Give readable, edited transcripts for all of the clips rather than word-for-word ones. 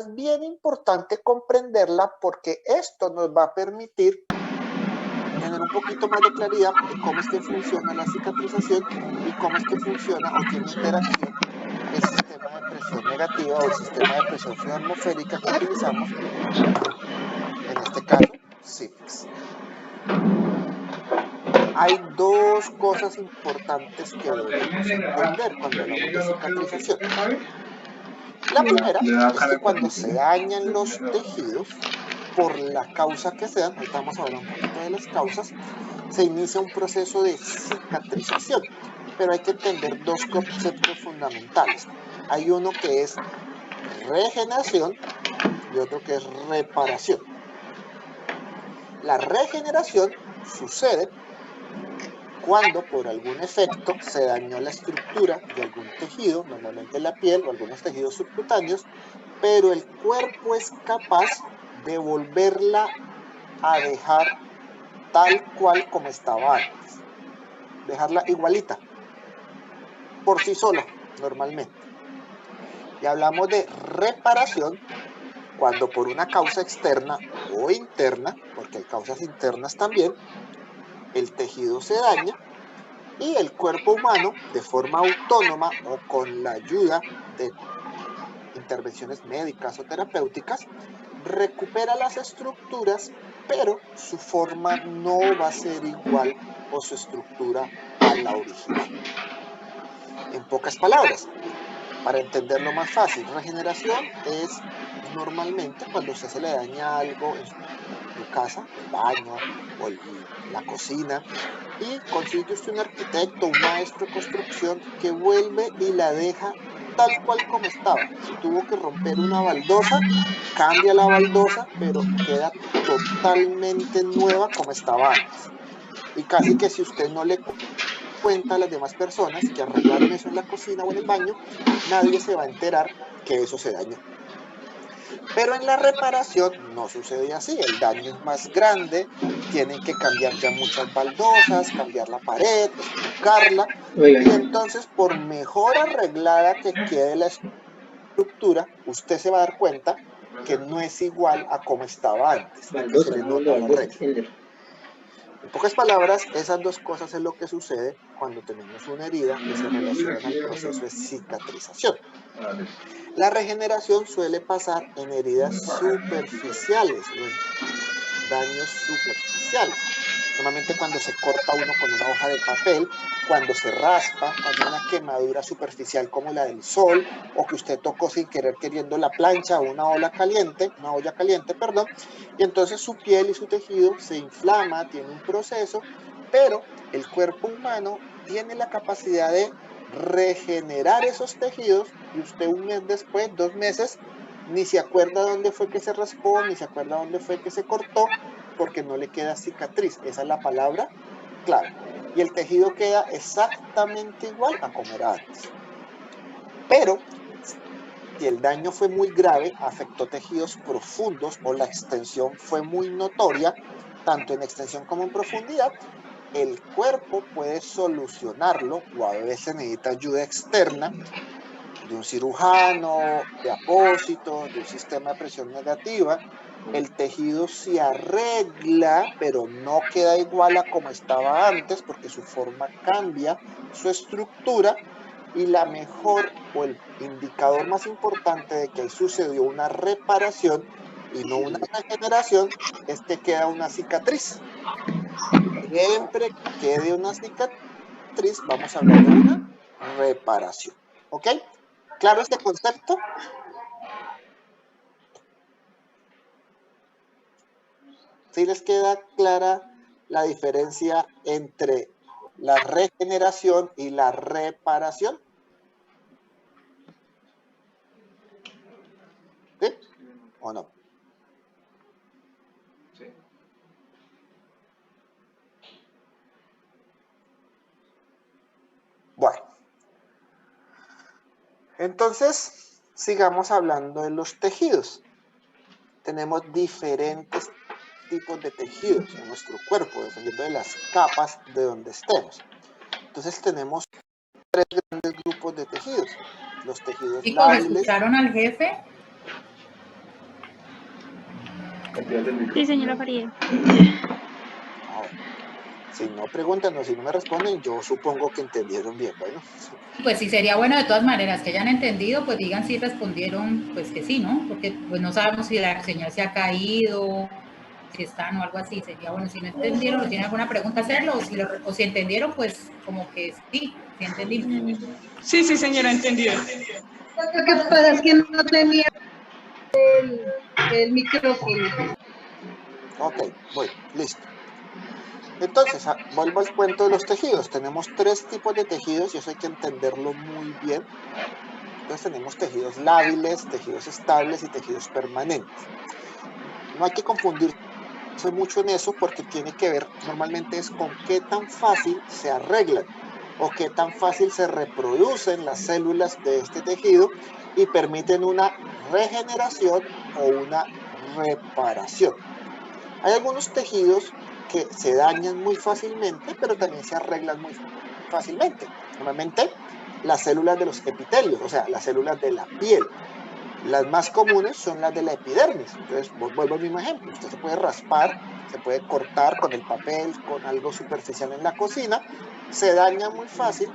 es bien importante comprenderla porque esto nos va a permitir tener un poquito más de claridad de cómo es que funciona la cicatrización y cómo es que funciona o tiene interacción el sistema de presión negativa o el sistema de presión fría atmosférica que utilizamos, en este caso, CIFIX. Hay dos cosas importantes que debemos entender cuando hablamos de cicatrización. La primera es que cuando se dañan los tejidos, por la causa que sean, ahorita vamos a hablar un poquito de las causas, se inicia un proceso de cicatrización. Pero hay que entender dos conceptos fundamentales. Hay uno que es regeneración y otro que es reparación. La regeneración sucede cuando por algún efecto se dañó la estructura de algún tejido, normalmente la piel o algunos tejidos subcutáneos, pero el cuerpo es capaz de volverla a dejar tal cual como estaba antes, dejarla igualita, por sí sola, normalmente. Y hablamos de reparación cuando por una causa externa o interna, porque hay causas internas también, el tejido se daña y el cuerpo humano, de forma autónoma o con la ayuda de intervenciones médicas o terapéuticas, recupera las estructuras, pero su forma no va a ser igual o su estructura a la original. En pocas palabras, para entenderlo más fácil, regeneración es normalmente cuando a usted se le daña algo en su casa, el baño o la cocina, y consigue usted un arquitecto, un maestro de construcción que vuelve y la deja tal cual como estaba. Si tuvo que romper una baldosa, cambia la baldosa, pero queda totalmente nueva como estaba antes. Y casi que si usted no le cuenta a las demás personas que arreglaron eso en la cocina o en el baño, nadie se va a enterar que eso se dañó. Pero en la reparación no sucede así, el daño es más grande, tienen que cambiar ya muchas baldosas, cambiar la pared, estucarla, y entonces por mejor arreglada que quede la estructura, usted se va a dar cuenta que no es igual a como estaba antes, y que se le nota la regla. En pocas palabras, esas dos cosas es lo que sucede cuando tenemos una herida que se relaciona al proceso de cicatrización. La regeneración suele pasar en heridas superficiales o en daños superficiales. Normalmente cuando se corta uno con una hoja de papel, cuando se raspa, cuando hay una quemadura superficial como la del sol, o que usted tocó sin querer queriendo la plancha o una olla caliente, y entonces su piel y su tejido se inflama, tiene un proceso, pero el cuerpo humano tiene la capacidad de regenerar esos tejidos y usted un mes después, 2 meses, ni se acuerda dónde fue que se raspó, ni se acuerda dónde fue que se cortó, porque no le queda cicatriz. Esa es la palabra clave. Y el tejido queda exactamente igual a como era antes. Pero si el daño fue muy grave, afectó tejidos profundos o la extensión fue muy notoria, tanto en extensión como en profundidad, el cuerpo puede solucionarlo o a veces necesita ayuda externa de un cirujano, de apósitos, de un sistema de presión negativa. El tejido se arregla, pero no queda igual a como estaba antes porque su forma cambia, su estructura, y la mejor o el indicador más importante de que ahí sucedió una reparación y no una regeneración es que queda una cicatriz. Siempre que quede una cicatriz, vamos a hablar de una reparación. ¿Ok? ¿Claro este concepto? ¿Sí les queda clara la diferencia entre la regeneración y la reparación? ¿Sí o no? Sí. Bueno. Entonces, sigamos hablando de los tejidos. Tenemos diferentes tipos de tejidos en nuestro cuerpo, dependiendo de las capas de donde estemos. Entonces tenemos 3 grandes grupos de tejidos. Los tejidos Chicos, lábiles. ¿escucharon al jefe? Sí, señora Faría. Ahora, si no preguntan o si no me responden, yo supongo que entendieron bien. Bueno. Pues sí, sería bueno de todas maneras que hayan entendido, pues digan si respondieron, pues que sí, ¿no? Porque pues no sabemos si la señal se ha caído, si están o algo así. Sería bueno, si no entendieron o tienen alguna pregunta, hacerlo, o si entendieron, pues como que sí entendimos. Sí, señora, entendido. Lo que pasa es que no tenía el micrófono. Ok, bueno, listo. Entonces, vuelvo al cuento de los tejidos. Tenemos 3 tipos de tejidos y eso hay que entenderlo muy bien. Entonces tenemos tejidos lábiles, tejidos estables y tejidos permanentes. No hay que confundirse mucho en eso porque tiene que ver normalmente es con qué tan fácil se arreglan o qué tan fácil se reproducen las células de este tejido y permiten una regeneración o una reparación. Hay algunos tejidos que se dañan muy fácilmente, pero también se arreglan muy fácilmente. Normalmente las células de los epitelios, o sea, las células de la piel. Las más comunes son las de la epidermis. Entonces, vuelvo al mismo ejemplo. Usted se puede raspar, se puede cortar con el papel, con algo superficial en la cocina. Se daña muy fácil,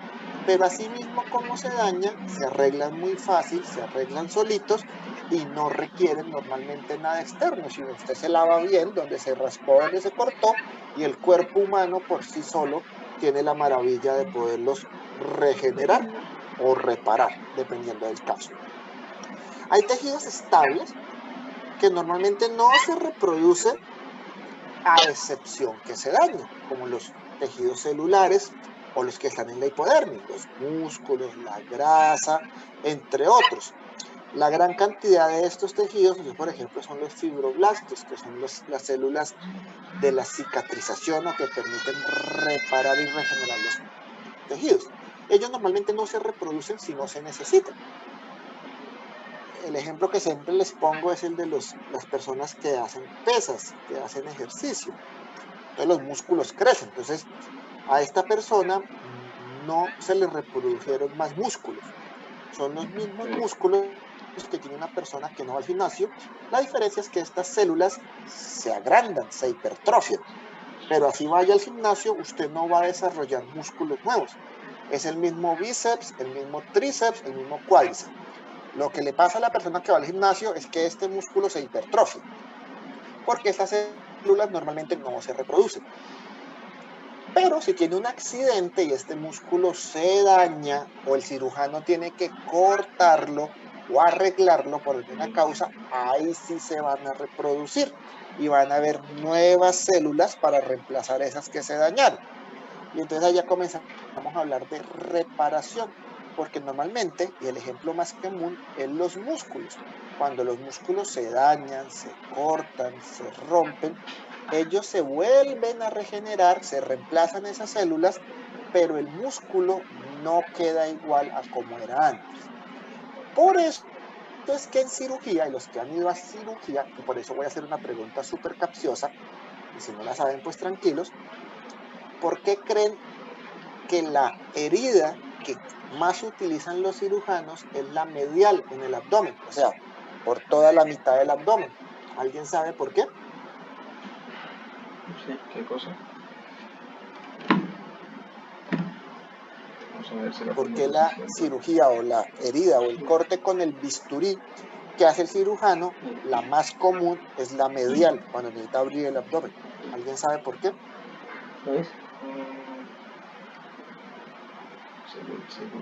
pero así mismo como se dañan, se arreglan muy fácil, se arreglan solitos y no requieren normalmente nada externo, sino usted se lava bien donde se raspó, donde se cortó, y el cuerpo humano por sí solo tiene la maravilla de poderlos regenerar o reparar, dependiendo del caso. Hay tejidos estables que normalmente no se reproducen a excepción que se dañen, como los tejidos celulares o los que están en la hipodermis, los músculos, la grasa, entre otros. La gran cantidad de estos tejidos, por ejemplo, son los fibroblastos, que son las células de la cicatrización o que permiten reparar y regenerar los tejidos. Ellos normalmente no se reproducen si no se necesitan. El ejemplo que siempre les pongo es el de las personas que hacen pesas, que hacen ejercicio. Entonces los músculos crecen. Entonces a esta persona no se le reprodujeron más músculos. Son los mismos músculos que tiene una persona que no va al gimnasio. La diferencia es que estas células se agrandan, se hipertrofian. Pero así vaya al gimnasio, usted no va a desarrollar músculos nuevos. Es el mismo bíceps, el mismo tríceps, el mismo cuádriceps. Lo que le pasa a la persona que va al gimnasio es que este músculo se hipertrofia, porque estas células normalmente no se reproducen. Pero si tiene un accidente y este músculo se daña o el cirujano tiene que cortarlo o arreglarlo por alguna causa, ahí sí se van a reproducir y van a haber nuevas células para reemplazar esas que se dañaron. Y entonces allá comenzamos a hablar de reparación, porque normalmente, y el ejemplo más común, es los músculos. Cuando los músculos se dañan, se cortan, se rompen, ellos se vuelven a regenerar, se reemplazan esas células, pero el músculo no queda igual a como era antes. Por eso es que en cirugía, y los que han ido a cirugía, y por eso voy a hacer una pregunta súper capciosa, y si no la saben, pues tranquilos, ¿por qué creen que la herida que más utilizan los cirujanos es la medial en el abdomen? O sea, por toda la mitad del abdomen. ¿Alguien sabe por qué? Sí, ¿qué cosa? Vamos a ver si Porque la cirugía o la herida o el corte con el bisturí que hace el cirujano, la más común es la medial, cuando necesita abrir el abdomen. ¿Alguien sabe por qué? ¿Sabes?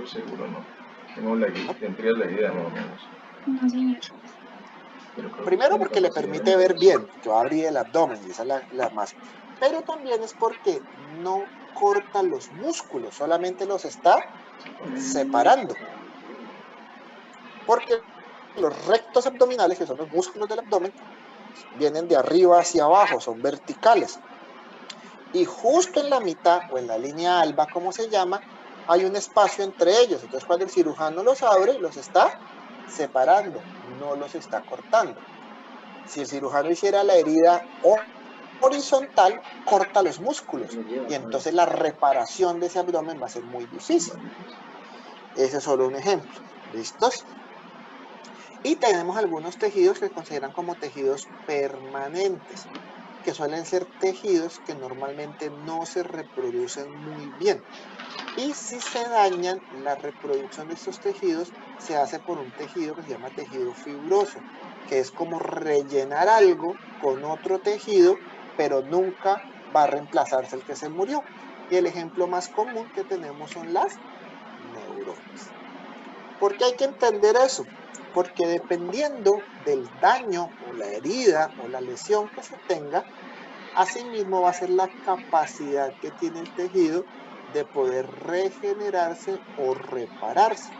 Seguro no. Tendría la idea más o menos. No, señor. Primero porque le permite ver bien, que va a abrir el abdomen, y esa es la más. Pero también es porque no corta los músculos, solamente los está separando. Porque los rectos abdominales, que son los músculos del abdomen, vienen de arriba hacia abajo, son verticales. Y justo en la mitad, o en la línea alba, como se llama, hay un espacio entre ellos. Entonces cuando el cirujano los abre, los está separando, no los está cortando. Si el cirujano hiciera la herida horizontal, corta los músculos y entonces la reparación de ese abdomen va a ser muy difícil. Ese es solo un ejemplo. ¿Listos? Y tenemos algunos tejidos que se consideran como tejidos permanentes, que suelen ser tejidos que normalmente no se reproducen muy bien. Y si se dañan, la reproducción de estos tejidos se hace por un tejido que se llama tejido fibroso, que es como rellenar algo con otro tejido, pero nunca va a reemplazarse el que se murió. Y el ejemplo más común que tenemos son las neuronas. ¿Por qué hay que entender eso? Porque dependiendo del daño o la herida o la lesión que se tenga, asimismo va a ser la capacidad que tiene el tejido de poder regenerarse o repararse,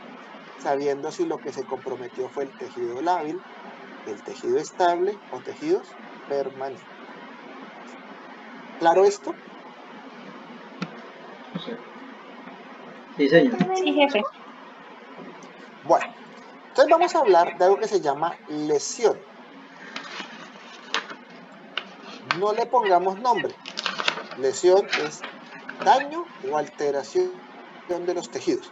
sabiendo si lo que se comprometió fue el tejido lábil, el tejido estable o tejidos permanentes. ¿Claro esto? Sí. Sí, señor. Sí, jefe. Bueno, entonces vamos a hablar de algo que se llama lesión. No le pongamos nombre. Lesión es daño o alteración de los tejidos.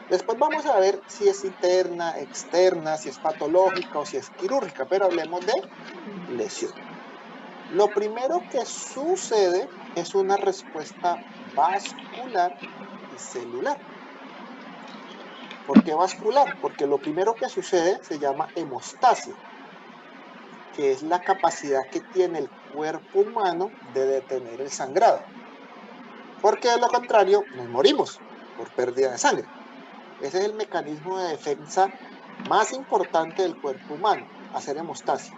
Después vamos a ver si es interna, externa, si es patológica o si es quirúrgica, pero hablemos de lesión. Lo primero que sucede es una respuesta vascular y celular. ¿Por qué vascular? Porque lo primero que sucede se llama hemostasia, que es la capacidad que tiene el cuerpo humano de detener el sangrado. Porque de lo contrario nos morimos por pérdida de sangre. Ese es el mecanismo de defensa más importante del cuerpo humano, hacer hemostasia,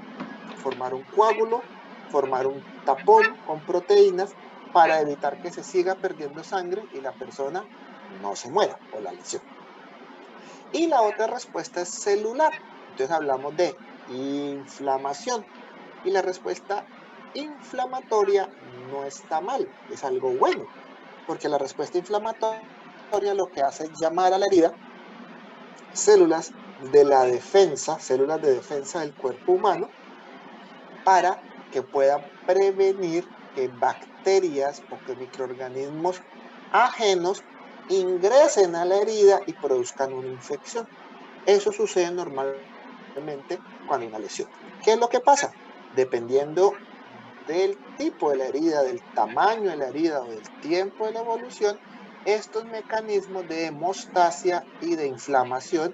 formar un coágulo, formar un tapón con proteínas para evitar que se siga perdiendo sangre y la persona no se muera o la lesión. Y la otra respuesta es celular. Entonces hablamos de inflamación. Y la respuesta inflamatoria no está mal, es algo bueno, porque la respuesta inflamatoria lo que hace es llamar a la herida células de la defensa, células de defensa del cuerpo humano, para que puedan prevenir que bacterias o que microorganismos ajenos ingresen a la herida y produzcan una infección. Eso sucede normalmente cuando hay una lesión. ¿Qué es lo que pasa? Dependiendo del tipo de la herida, del tamaño de la herida o del tiempo de la evolución, estos mecanismos de hemostasia y de inflamación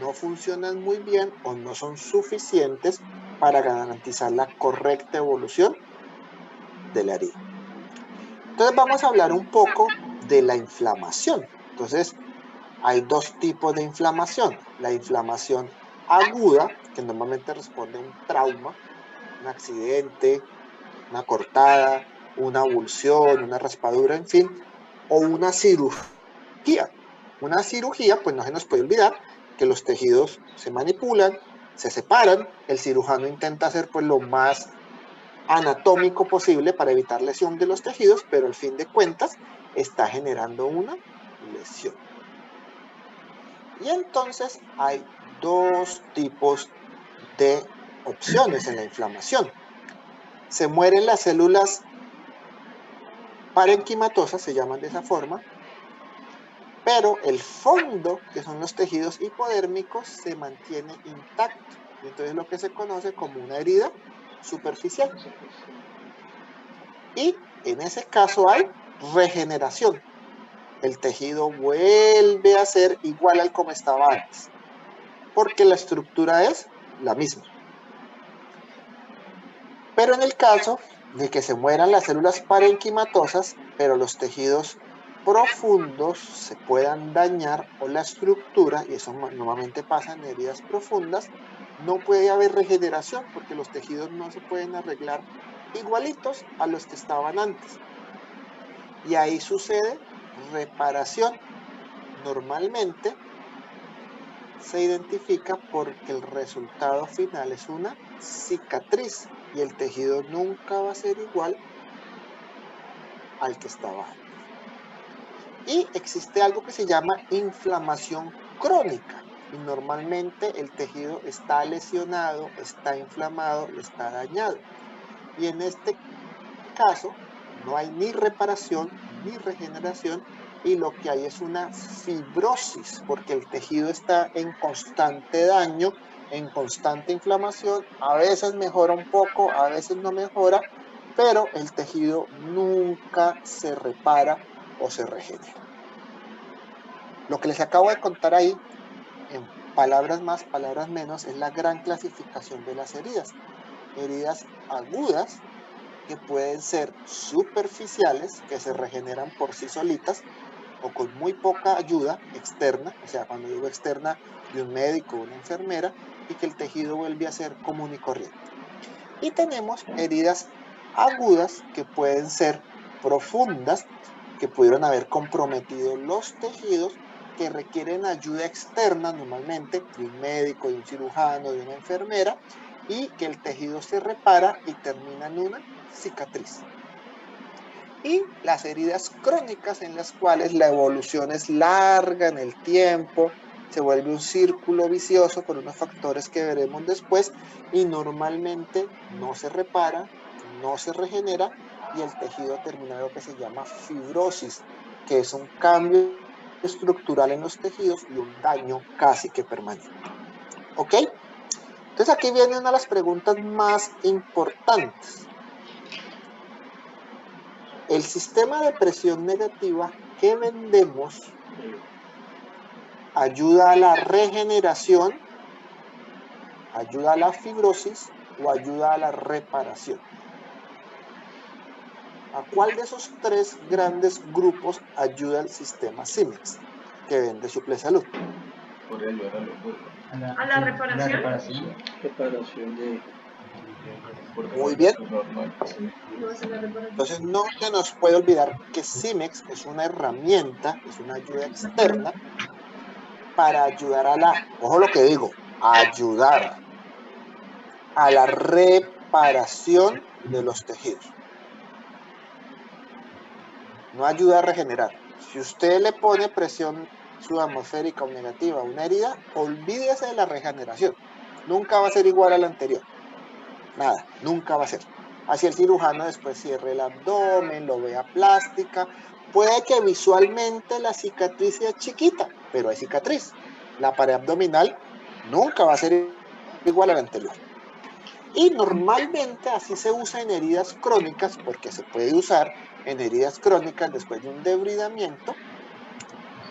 no funcionan muy bien o no son suficientes para garantizar la correcta evolución de la herida. Entonces vamos a hablar un poco de la inflamación. Entonces hay dos tipos de inflamación. La inflamación aguda, que normalmente responde a un trauma, un accidente, una cortada, una abulsión, una raspadura, en fin, o una cirugía. Una cirugía, pues no se nos puede olvidar que los tejidos se manipulan, se separan, el cirujano intenta hacer pues lo más anatómico posible para evitar lesión de los tejidos, pero al fin de cuentas está generando una lesión. Y entonces hay dos tipos de opciones en la inflamación. Se mueren las células parenquimatosas, se llaman de esa forma, pero el fondo, que son los tejidos hipodérmicos, se mantiene intacto. Y entonces lo que se conoce como una herida superficial. Y en ese caso hay regeneración. El tejido vuelve a ser igual al como estaba antes, porque la estructura es la misma. Pero en el caso de que se mueran las células parenquimatosas, pero los tejidos profundos se puedan dañar o la estructura, y eso normalmente pasa en heridas profundas, no puede haber regeneración porque los tejidos no se pueden arreglar igualitos a los que estaban antes. Y ahí sucede reparación. Normalmente se identifica porque el resultado final es una cicatriz y el tejido nunca va a ser igual al que estaba antes. Y existe algo que se llama inflamación crónica y normalmente el tejido está lesionado, está inflamado, está dañado. Y en este caso no hay ni reparación ni regeneración y lo que hay es una fibrosis porque el tejido está en constante daño en constante inflamación, a veces mejora un poco, a veces no mejora, pero el tejido nunca se repara o se regenera. Lo que les acabo de contar ahí, en palabras más, palabras menos, es la gran clasificación de las heridas. Heridas agudas, que pueden ser superficiales, que se regeneran por sí solitas, o con muy poca ayuda externa, o sea, cuando digo externa, de un médico o una enfermera, y que el tejido vuelve a ser común y corriente. Y tenemos heridas agudas, que pueden ser profundas, que pudieron haber comprometido los tejidos, que requieren ayuda externa normalmente de un médico, de un cirujano, de una enfermera, y que el tejido se repara y termina en una cicatriz. Y las heridas crónicas, en las cuales la evolución es larga en el tiempo, se vuelve un círculo vicioso por unos factores que veremos después, y normalmente no se repara, no se regenera, y el tejido termina lo que se llama fibrosis, que es un cambio estructural en los tejidos y un daño casi que permanente. ¿Ok? Entonces aquí viene una de las preguntas más importantes. El sistema de presión negativa que vendemos ayuda a la regeneración, ayuda a la fibrosis o ayuda a la reparación. ¿A cuál de esos tres grandes grupos ayuda el sistema Simex que vende Suple Salud? Podría ayudar a los dos. ¿A la reparación? Reparación de... Porque Muy no bien. es normal. Entonces no se nos puede olvidar que Simex es una herramienta, es una ayuda externa para ayudar a la, ojo lo que digo, ayudar a la reparación de los tejidos. No ayuda a regenerar. Si usted le pone presión subatmosférica o negativa a una herida, olvídese de la regeneración. Nunca va a ser igual a la anterior. Nada, nunca va a ser. Así el cirujano después cierre el abdomen, lo vea plástica. Puede que visualmente la cicatriz sea chiquita, pero hay cicatriz. La pared abdominal nunca va a ser igual a la anterior. Y normalmente así se usa en heridas crónicas, porque se puede usar en heridas crónicas después de un debridamiento.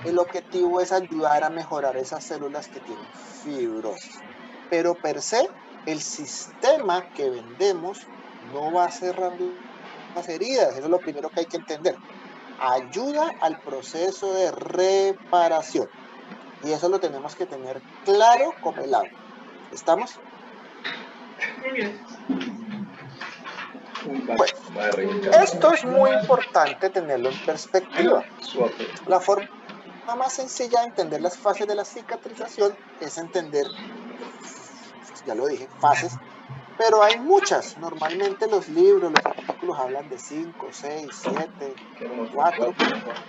El objetivo es ayudar a mejorar esas células que tienen fibrosis. Pero per se, el sistema que vendemos no va a cerrar las heridas. Eso es lo primero que hay que entender. Ayuda al proceso de reparación. Y eso lo tenemos que tener claro como el agua. ¿Estamos? Bueno, esto es muy importante tenerlo en perspectiva. La forma más sencilla de entender las fases de la cicatrización es entender, ya lo dije, fases, pero hay muchas. Normalmente los libros, los artículos hablan de 5, 6, 7, 4,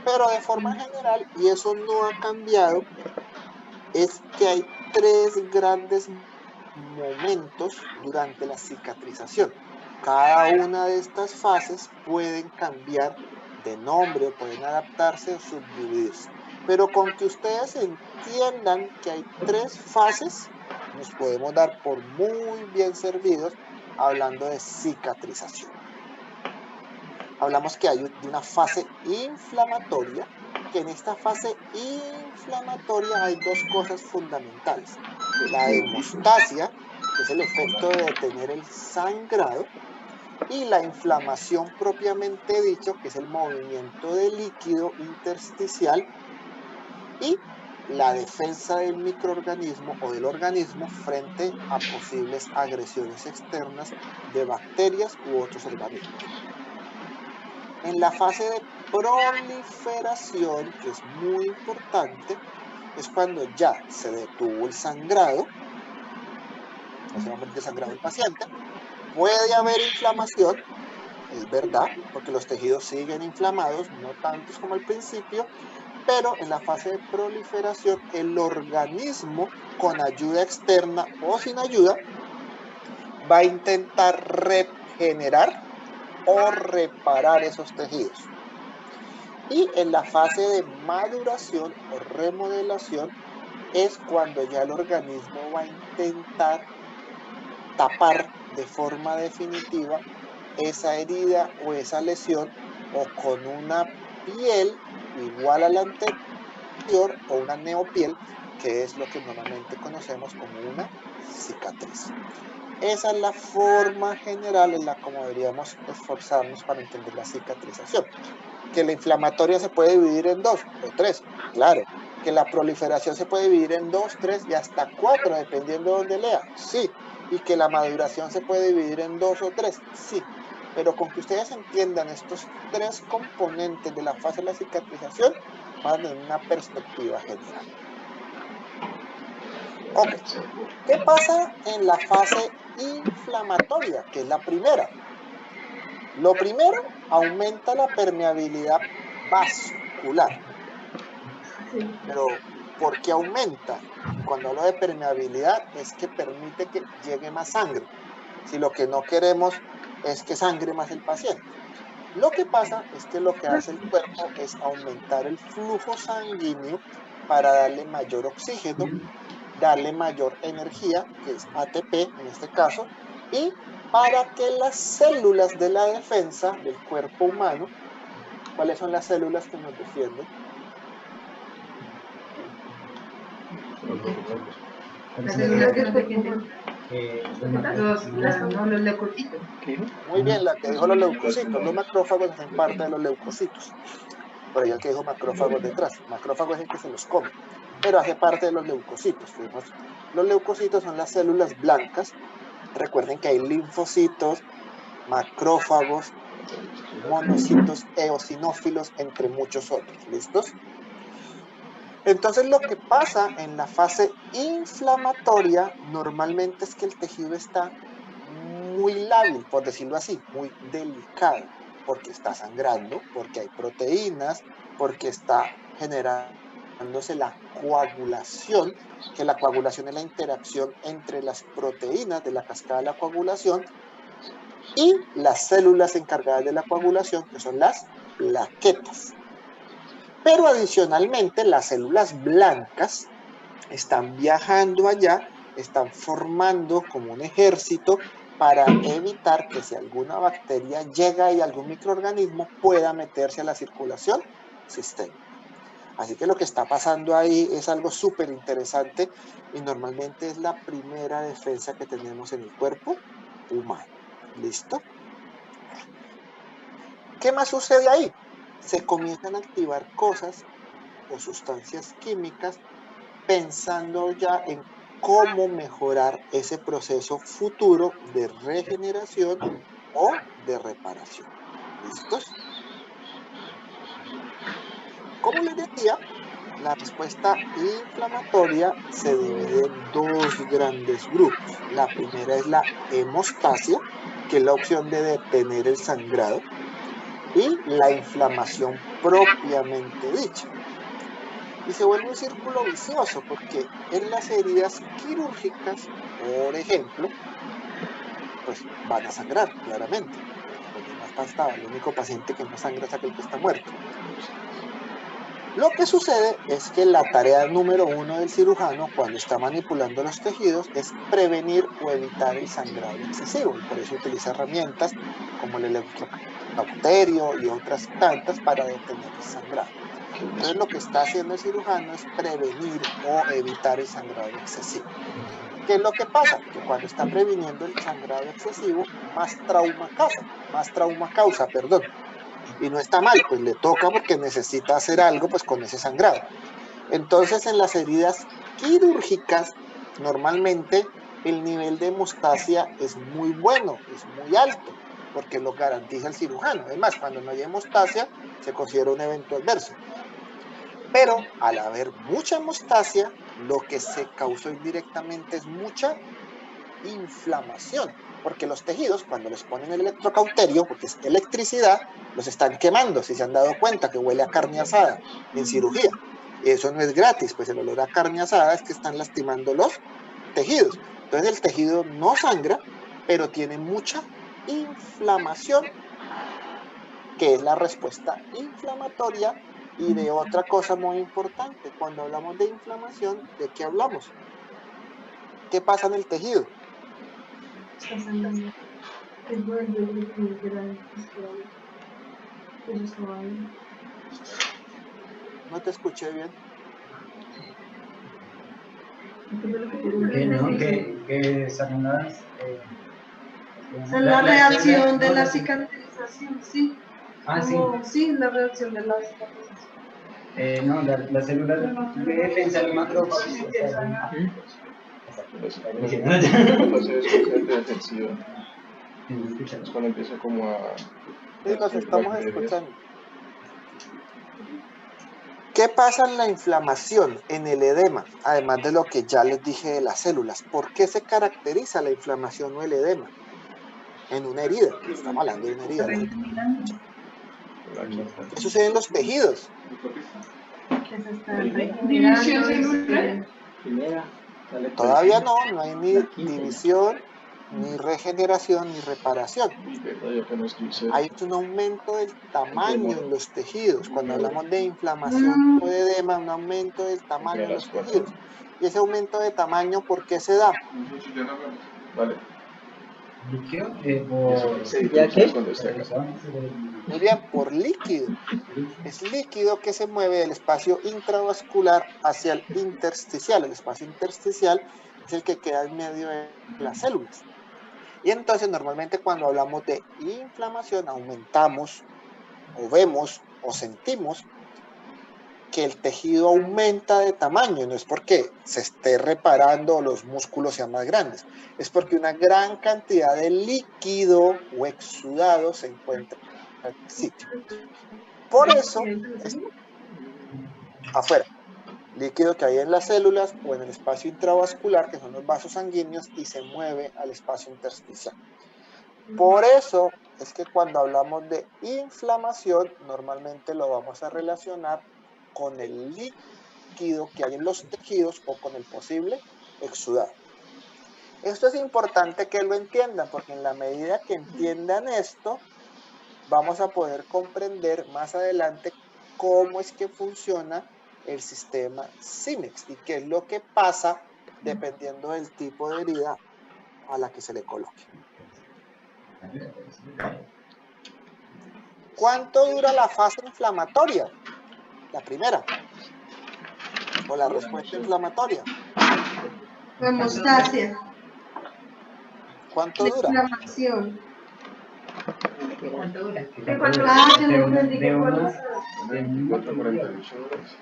pero de forma general, y eso no ha cambiado, es que hay tres grandes momentos durante la cicatrización. Cada una de estas fases pueden cambiar de nombre, pueden adaptarse o subdividirse. Pero con que ustedes entiendan que hay tres fases, nos podemos dar por muy bien servidos hablando de cicatrización. Hablamos que hay una fase inflamatoria, que en esta fase inflamatoria hay dos cosas fundamentales. La hemostasia, que es el efecto de detener el sangrado, y la inflamación propiamente dicho, que es el movimiento de líquido intersticial, y la defensa del microorganismo o del organismo frente a posibles agresiones externas de bacterias u otros organismos. En la fase de proliferación, que es muy importante, es cuando ya se detuvo el sangrado, no se va a morir de sangrado el paciente, puede haber inflamación, es verdad, porque los tejidos siguen inflamados, no tantos como al principio, pero en la fase de proliferación el organismo, con ayuda externa o sin ayuda, va a intentar regenerar o reparar esos tejidos. Y en la fase de maduración o remodelación es cuando ya el organismo va a intentar tapar de forma definitiva esa herida o esa lesión, o con una piel igual a la anterior o una neopiel, que es lo que normalmente conocemos como una cicatriz. Esa es la forma general en la como deberíamos esforzarnos para entender la cicatrización. Que la inflamatoria se puede dividir en 2 o 3, claro. Que la proliferación se puede dividir en 2, 3 y hasta 4, dependiendo de donde lea, sí. Y que la maduración se puede dividir en 2 o 3, sí. Pero con que ustedes entiendan estos 3 componentes de la fase de la cicatrización, van a tener una perspectiva general. Ok, ¿qué pasa en la fase inflamatoria, que es la primera? Lo primero, aumenta la permeabilidad vascular. Pero, ¿por qué aumenta? Cuando hablo de permeabilidad, es que permite que llegue más sangre. Si lo que no queremos es que sangre más el paciente. Lo que pasa es que lo que hace el cuerpo es aumentar el flujo sanguíneo para darle mayor oxígeno, darle mayor energía, que es ATP en este caso, y para que las células de la defensa del cuerpo humano, ¿cuáles son las células que nos defienden? Las células que defienden los leucocitos. Muy bien, la que dijo los leucocitos. Los macrófagos hacen parte de los leucocitos. Por ahí el que dijo macrófagos detrás. Macrófago es el que se los come, pero hace parte de los leucocitos. Los leucocitos son las células blancas. Recuerden que hay linfocitos, macrófagos, monocitos, eosinófilos, entre muchos otros. ¿Listos? Entonces lo que pasa en la fase inflamatoria normalmente es que el tejido está muy lábil, por decirlo así, muy delicado, porque está sangrando, porque hay proteínas, porque está generándose la coagulación, que la coagulación es la interacción entre las proteínas de la cascada de la coagulación y las células encargadas de la coagulación, que son las plaquetas. Pero adicionalmente las células blancas están viajando allá, están formando como un ejército para evitar que si alguna bacteria llega y algún microorganismo pueda meterse a la circulación sistémica. Así que lo que está pasando ahí es algo súper interesante y normalmente es la primera defensa que tenemos en el cuerpo humano. ¿Listo? ¿Qué más sucede ahí? Se comienzan a activar cosas o sustancias químicas pensando ya en cómo mejorar ese proceso futuro de regeneración o de reparación. ¿Listos? Como les decía, la respuesta inflamatoria se divide en 2 grandes grupos. La primera es la hemostasia, que es la opción de detener el sangrado, y la inflamación propiamente dicha. Y se vuelve un círculo vicioso porque en las heridas quirúrgicas, por ejemplo, pues van a sangrar claramente. El único paciente que no sangra es aquel que está muerto. Lo que sucede es que la tarea número 1 del cirujano cuando está manipulando los tejidos es prevenir o evitar el sangrado excesivo. Y por eso utiliza herramientas como el electrocauterio y otras tantas para detener el sangrado. Entonces lo que está haciendo el cirujano es prevenir o evitar el sangrado excesivo. ¿Qué es lo que pasa? Que cuando está previniendo el sangrado excesivo, más trauma causa. Y no está mal, pues le toca porque necesita hacer algo pues con ese sangrado. Entonces en las heridas quirúrgicas, normalmente el nivel de hemostasia es muy bueno, es muy alto, porque lo garantiza el cirujano. Además, cuando no hay hemostasia, se considera un evento adverso. Pero al haber mucha hemostasia, lo que se causó indirectamente es mucha inflamación, porque los tejidos, cuando les ponen el electrocauterio, porque es electricidad, los están quemando. Si se han dado cuenta que huele a carne asada en cirugía, y eso no es gratis, pues el olor a carne asada es que están lastimando los tejidos. Entonces el tejido no sangra, pero tiene mucha inflamación, que es la respuesta inflamatoria Y de otra cosa muy importante, cuando hablamos de inflamación, ¿de qué hablamos? ¿Qué pasa en el tejido? No te escuché bien. Que son las... O sea, la reacción de la cicatrización, sí. Sí. Sí, la reacción de la cicatrización. No, las células de defensa del macrófago. Cuando se desconcentra el tejido, es cuando empieza como a... Sí, nos estamos escuchando. ¿Qué pasa en la inflamación, en el edema? Además de lo que ya les dije de las células. ¿Por qué se caracteriza la inflamación o el edema? En una herida. Estamos hablando de una herida. ¿Qué sucede en los tejidos? División celular. Todavía no hay ni división, ni regeneración, ni reparación. Hay un aumento del tamaño en los tejidos. Cuando hablamos de inflamación o de edema, un aumento del tamaño en los tejidos. Y ese aumento de tamaño, ¿por qué se da? Vale. ¿Líquido? Muy bien, por líquido. Es líquido que se mueve del espacio intravascular hacia el intersticial. El espacio intersticial es el que queda en medio de las células. Y entonces normalmente cuando hablamos de inflamación aumentamos o vemos o sentimos que el tejido aumenta de tamaño. No es porque se esté reparando o los músculos sean más grandes, es porque una gran cantidad de líquido o exudado se encuentra en el sitio. Por eso, afuera, líquido que hay en las células o en el espacio intravascular, que son los vasos sanguíneos, y se mueve al espacio intersticial. Por eso es que cuando hablamos de inflamación, normalmente lo vamos a relacionar con el líquido que hay en los tejidos o con el posible exudado. Esto es importante que lo entiendan, porque en la medida que entiendan esto, vamos a poder comprender más adelante cómo es que funciona el sistema Cimex y qué es lo que pasa dependiendo del tipo de herida a la que se le coloque. ¿Cuánto dura la fase inflamatoria? La primera. O la respuesta inflamatoria. La hemostasia. ¿Cuánto dura? Inflamación. ¿Cuánto dura? Que no entendí que cuánto. 24 a 48 horas.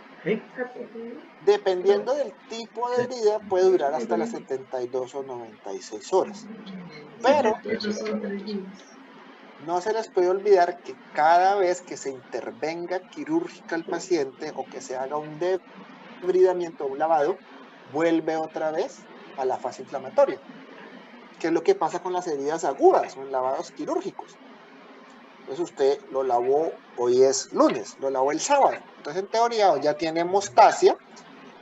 Dependiendo del tipo de herida, puede durar hasta las 72 o 96 horas. Pero no se les puede olvidar que cada vez que se intervenga quirúrgica al paciente o que se haga un debridamiento o un lavado, vuelve otra vez a la fase inflamatoria. ¿Qué es lo que pasa con las heridas agudas o en lavados quirúrgicos? Entonces usted lo lavó, hoy es lunes, lo lavó el sábado. Entonces en teoría ya tiene hemostasia,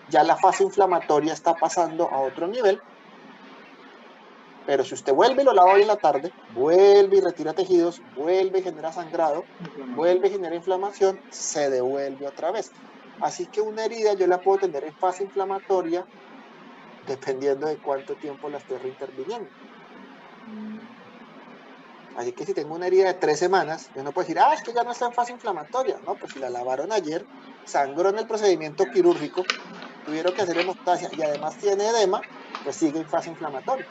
ya la fase inflamatoria está pasando a otro nivel. Pero si usted vuelve y lo lava hoy en la tarde, vuelve y retira tejidos, vuelve y genera sangrado, vuelve y genera inflamación, se devuelve otra vez. Así que una herida yo la puedo tener en fase inflamatoria dependiendo de cuánto tiempo la esté reinterviniendo. Así que si tengo una herida de 3 semanas, yo no puedo decir, es que ya no está en fase inflamatoria. No, pues si la lavaron ayer, sangró en el procedimiento quirúrgico, tuvieron que hacer hemostasia y además tiene edema, pues sigue en fase inflamatoria.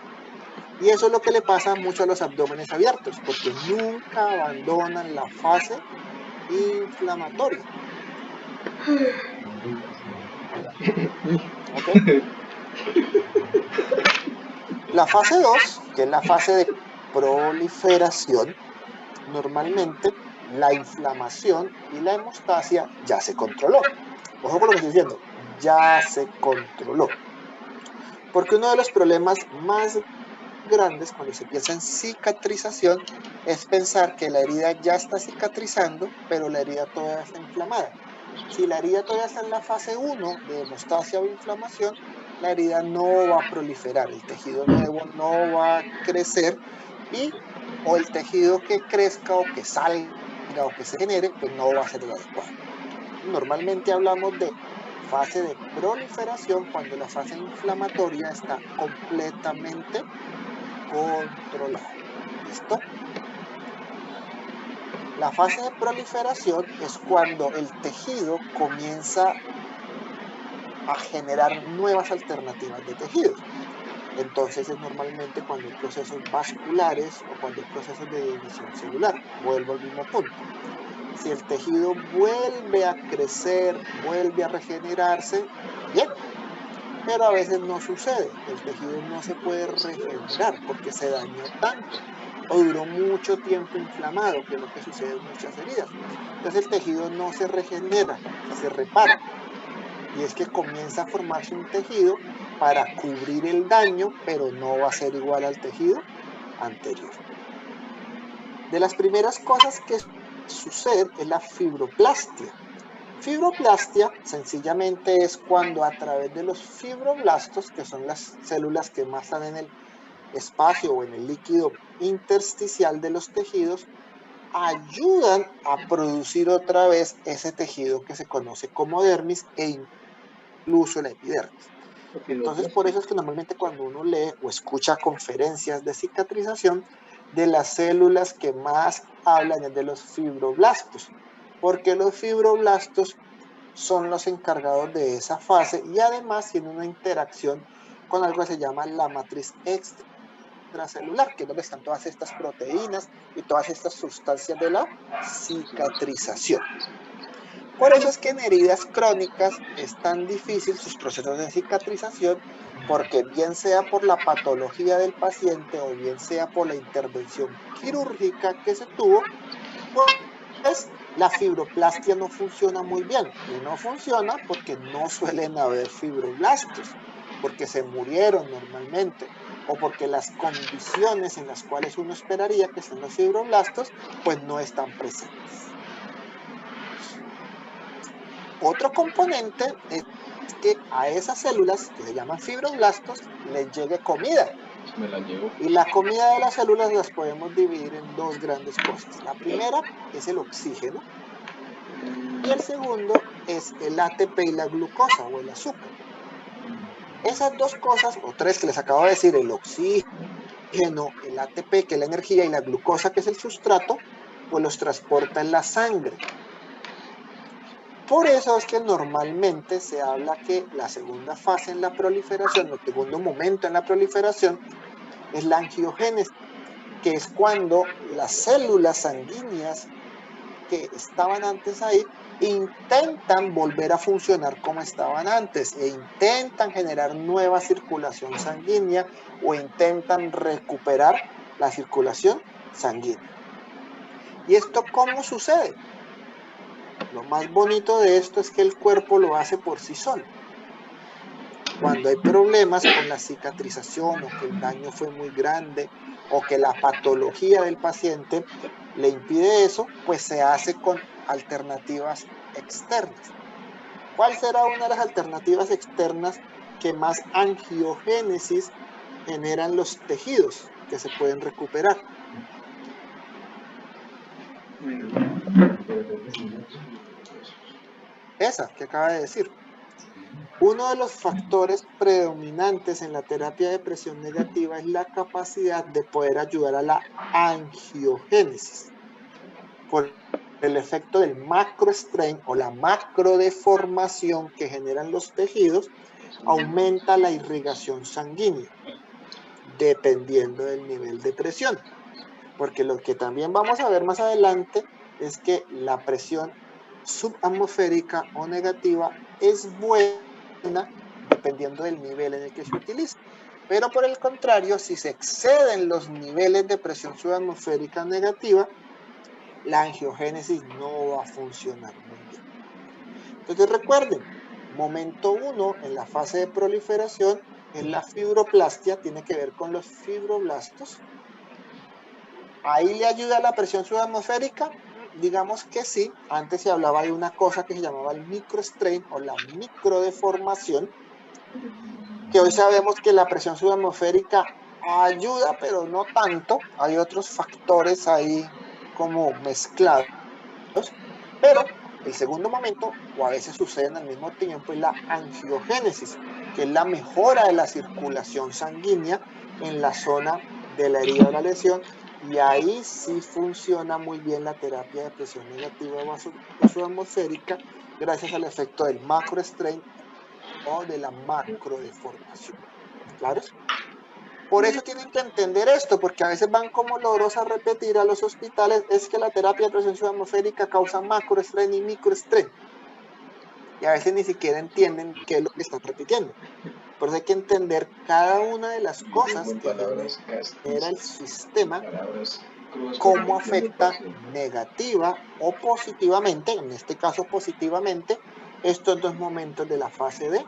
Y eso es lo que le pasa mucho a los abdómenes abiertos, porque nunca abandonan la fase inflamatoria. ¿Okay? La fase 2, que es la fase de proliferación, normalmente la inflamación y la hemostasia ya se controló. Ojo con lo que estoy diciendo, ya se controló. Porque uno de los problemas más grandes cuando se piensa en cicatrización es pensar que la herida ya está cicatrizando, pero la herida todavía está inflamada. Si la herida todavía está en la fase 1 de hemostasia o inflamación, la herida no va a proliferar, el tejido nuevo no va a crecer y o el tejido que crezca o que salga o que se genere, pues no va a ser el adecuado. normalmente hablamos de fase de proliferación cuando la fase inflamatoria está completamente controlada. ¿Listo? La fase de proliferación es cuando el tejido comienza a generar nuevas alternativas de tejidos. Entonces es normalmente cuando hay procesos vasculares o cuando hay procesos de división celular. Vuelvo al mismo punto. Si el tejido vuelve a crecer, vuelve a regenerarse, bien. Pero a veces no sucede. El tejido no se puede regenerar porque se dañó tanto o duró mucho tiempo inflamado, que es lo que sucede en muchas heridas. Entonces el tejido no se regenera, se repara. Y es que comienza a formarse un tejido para cubrir el daño, pero no va a ser igual al tejido anterior. De las primeras cosas que suceden es la fibroplastia. Fibroplastia sencillamente es cuando a través de los fibroblastos, que son las células que más están en el espacio o en el líquido intersticial de los tejidos, ayudan a producir otra vez ese tejido que se conoce como dermis e incluso la epidermis. Entonces, por eso es que normalmente cuando uno lee o escucha conferencias de cicatrización, de las células que más hablan es de los fibroblastos, porque los fibroblastos son los encargados de esa fase y además tienen una interacción con algo que se llama la matriz extracelular, que es donde están todas estas proteínas y todas estas sustancias de la cicatrización. Por eso es que en heridas crónicas es tan difícil sus procesos de cicatrización, porque bien sea por la patología del paciente o bien sea por la intervención quirúrgica que se tuvo, pues la fibroplastia no funciona muy bien. Y no funciona porque no suelen haber fibroblastos, porque se murieron normalmente, o porque las condiciones en las cuales uno esperaría que estén los fibroblastos, pues no están presentes. Otro componente es que a esas células, que se llaman fibroblastos, les llegue comida. Me la llevo. Y la comida de las células las podemos dividir en dos grandes cosas. La primera es el oxígeno y el segundo es el ATP y la glucosa o el azúcar. Esas dos cosas, o tres que les acabo de decir, el oxígeno, el ATP, que es la energía, y la glucosa, que es el sustrato, pues los transporta en la sangre. Por eso es que normalmente se habla que la segunda fase en la proliferación, el segundo momento en la proliferación, es la angiogénesis, que es cuando las células sanguíneas que estaban antes ahí intentan volver a funcionar como estaban antes e intentan generar nueva circulación sanguínea o intentan recuperar la circulación sanguínea. ¿Y esto cómo sucede? Lo más bonito de esto es que el cuerpo lo hace por sí solo. Cuando hay problemas con la cicatrización o que el daño fue muy grande o que la patología del paciente le impide eso, pues se hace con alternativas externas. ¿Cuál será una de las alternativas externas que más angiogénesis generan los tejidos que se pueden recuperar? Esa que acaba de decir. Uno de los factores predominantes en la terapia de presión negativa es la capacidad de poder ayudar a la angiogénesis. Por el efecto del macrostrain o la macrodeformación que generan los tejidos, aumenta la irrigación sanguínea, dependiendo del nivel de presión. Porque lo que también vamos a ver más adelante es que la presión subatmosférica o negativa es buena dependiendo del nivel en el que se utiliza. Pero por el contrario, si se exceden los niveles de presión subatmosférica negativa, la angiogénesis no va a funcionar muy bien. Entonces recuerden, momento 1 en la fase de proliferación es la fibroplastia, tiene que ver con los fibroblastos. ¿Ahí le ayuda la presión subatmosférica? Digamos que sí. Antes se hablaba de una cosa que se llamaba el microstrain o la microdeformación, que hoy sabemos que la presión subatmosférica ayuda, pero no tanto. Hay otros factores ahí como mezclados, pero El segundo momento, o a veces sucede al mismo tiempo, es la angiogénesis, que es la mejora de la circulación sanguínea en la zona de la herida o la lesión, y ahí sí funciona muy bien la terapia de presión negativa vasoatmosférica gracias al efecto del macrostrain o de la macrodeformación. ¿Claros? Por eso tienen que entender esto, porque a veces van como loros a repetir a los hospitales, es que la terapia de presión atmosférica causa macrostrain y microstrain. Y a veces ni siquiera entienden qué es lo que están repitiendo. Por eso hay que entender cada una de las cosas que genera el sistema, cómo afecta negativa o positivamente, en este caso positivamente, estos dos momentos de la fase de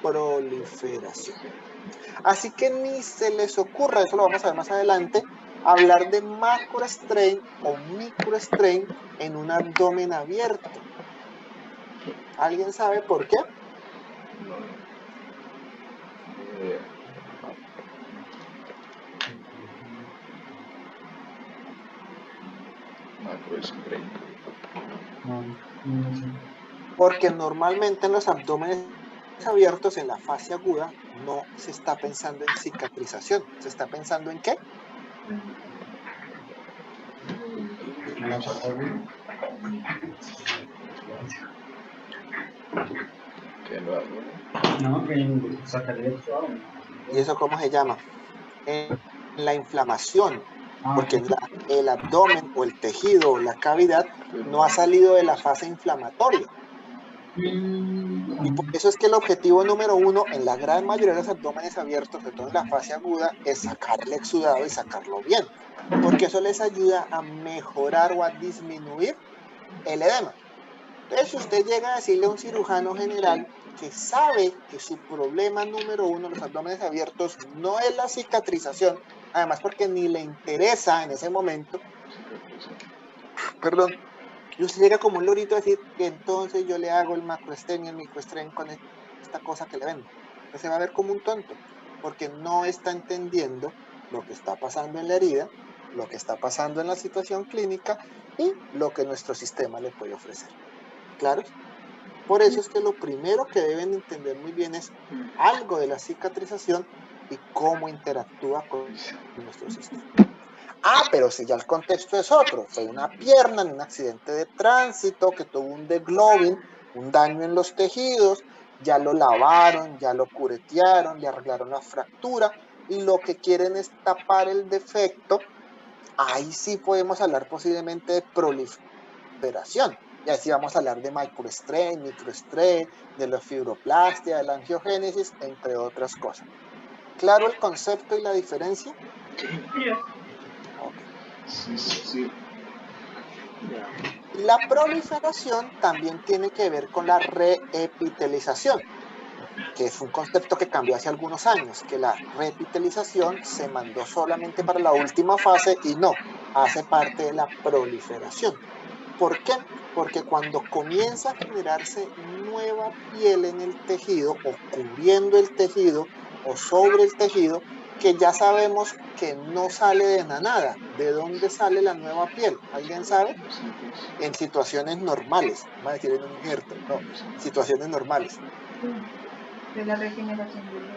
proliferación. Así que ni se les ocurra, eso lo vamos a ver más adelante, hablar de macrostrain o microstrain en un abdomen abierto. ¿Alguien sabe por qué? Macrostrain. No sé. Porque normalmente en los abdómenes abiertos, en la fase aguda, no se está pensando en cicatrización. ¿Se está pensando en qué? Que lo hago. No, que sacarle el suave. ¿Y eso cómo se llama? En la inflamación. Porque el abdomen o el tejido o la cavidad no ha salido de la fase inflamatoria. Y por eso es que el objetivo número uno en la gran mayoría de los abdómenes abiertos, sobre todo en la fase aguda, es sacar el exudado y sacarlo bien. Porque eso les ayuda a mejorar o a disminuir el edema. Entonces, si usted llega a decirle a un cirujano general que sabe que su problema número uno en los abdómenes abiertos no es la cicatrización, además porque ni le interesa en ese momento, perdón, y usted llega como un lorito a decir que entonces yo le hago el macrostrain y el microstrain con esta cosa que le vendo. Entonces se va a ver como un tonto, porque no está entendiendo lo que está pasando en la herida, lo que está pasando en la situación clínica y lo que nuestro sistema le puede ofrecer. ¿Claro? Por eso es que lo primero que deben entender muy bien es algo de la cicatrización y cómo interactúa con nuestro sistema. Ah, pero si ya el contexto es otro, fue una pierna en un accidente de tránsito que tuvo un degloving, un daño en los tejidos, ya lo lavaron, ya lo curetearon, le arreglaron la fractura y lo que quieren es tapar el defecto, ahí sí podemos hablar posiblemente de proliferación. Y así vamos a hablar de microstrain, microstrain, de la fibroplastia, de la angiogénesis, entre otras cosas. ¿Claro el concepto y la diferencia? Okay. Sí. La proliferación también tiene que ver con la reepitelización, que es un concepto que cambió hace algunos años, que la reepitelización se mandó solamente para la última fase y no, hace parte de la proliferación. ¿Por qué? Porque cuando comienza a generarse nueva piel en el tejido o cubriendo el tejido o sobre el tejido, que ya sabemos que no sale de la nada. ¿De dónde sale la nueva piel? ¿Alguien sabe? En situaciones normales. Vamos a decir en un injerto, no, en situaciones normales. De la regeneración del hueso.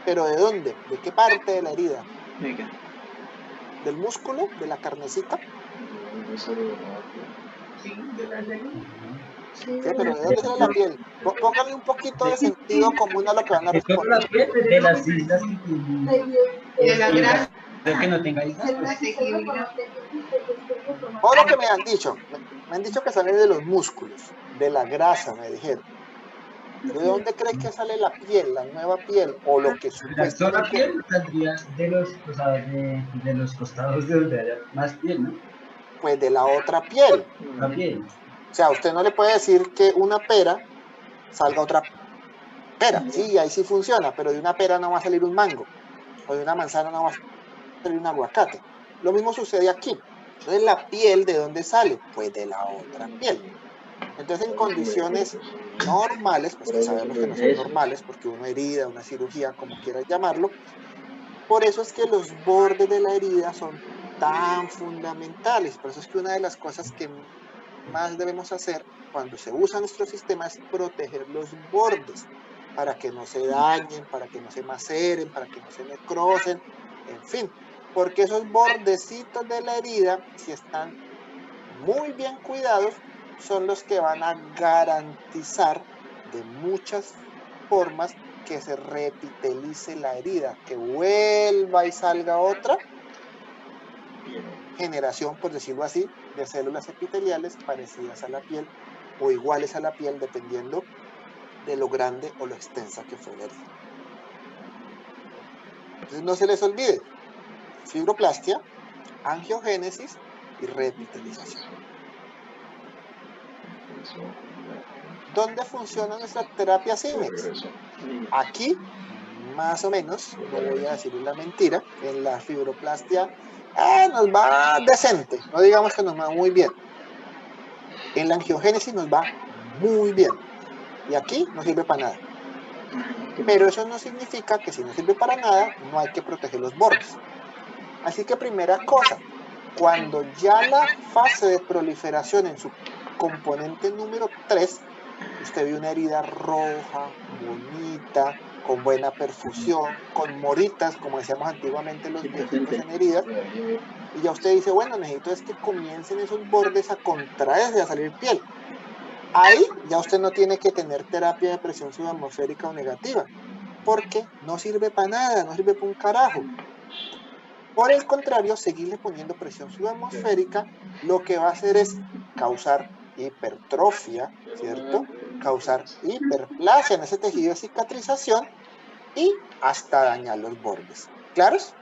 ¿Pero de dónde? ¿De qué parte de la herida? Venga. ¿Del músculo? ¿De la carnecita? Sí, de la herida. Sí, pero ¿de dónde sale la piel? Póngale un poquito de sentido común a lo que van a Es como responder. la piel de las islas De la grasa. Creo que no tenga islas. O lo que me han dicho. Me han dicho que sale de los músculos, de la grasa, me dijeron. ¿De dónde cree que sale la piel, la nueva piel? O lo que La sola supuestamente... piel saldría de los, o sea, de los costados de donde haya más piel, ¿no? Pues de la otra piel. La piel. O sea, usted no le puede decir que una pera salga otra pera. Sí, ahí sí funciona, pero de una pera no va a salir un mango. O de una manzana no va a salir un aguacate. Lo mismo sucede aquí. Entonces, ¿la piel de dónde sale? Pues de la otra piel. Entonces, en condiciones normales, pues que sabemos que no son normales, porque una herida, una cirugía, como quieras llamarlo, por eso es que los bordes de la herida son tan fundamentales. Por eso es que una de las cosas que más debemos hacer cuando se usa nuestro sistema es proteger los bordes para que no se dañen, para que no se maceren, para que no se necrosen, en fin, porque esos bordecitos de la herida, si están muy bien cuidados, son los que van a garantizar de muchas formas que se reepitelice la herida, que vuelva y salga otra generación, por decirlo así, de células epiteliales parecidas a la piel o iguales a la piel, dependiendo de lo grande o lo extensa que fue la herida. Entonces no se les olvide, fibroplastia, angiogénesis y reepitelización. ¿Dónde funciona nuestra terapia Simex? Aquí, más o menos, no voy a decir la mentira, en la fibroplastia nos va decente, no digamos que nos va muy bien. En la angiogénesis nos va muy bien. Y aquí no sirve para nada. Pero eso no significa que si no sirve para nada, no hay que proteger los bordes. Así que primera cosa, cuando ya la fase de proliferación en su componente número 3, usted ve una herida roja, bonita, con buena perfusión, con moritas, como decíamos antiguamente los viejitos en heridas, y ya usted dice, bueno, necesito es que comiencen esos bordes a contraerse, a salir piel. Ahí ya usted no tiene que tener terapia de presión subatmosférica o negativa, porque no sirve para nada, no sirve para un carajo. Por el contrario, seguirle poniendo presión subatmosférica lo que va a hacer es causar hipertrofia, ¿cierto? Causar hiperplasia en ese tejido de cicatrización y hasta dañar los bordes. ¿Claros?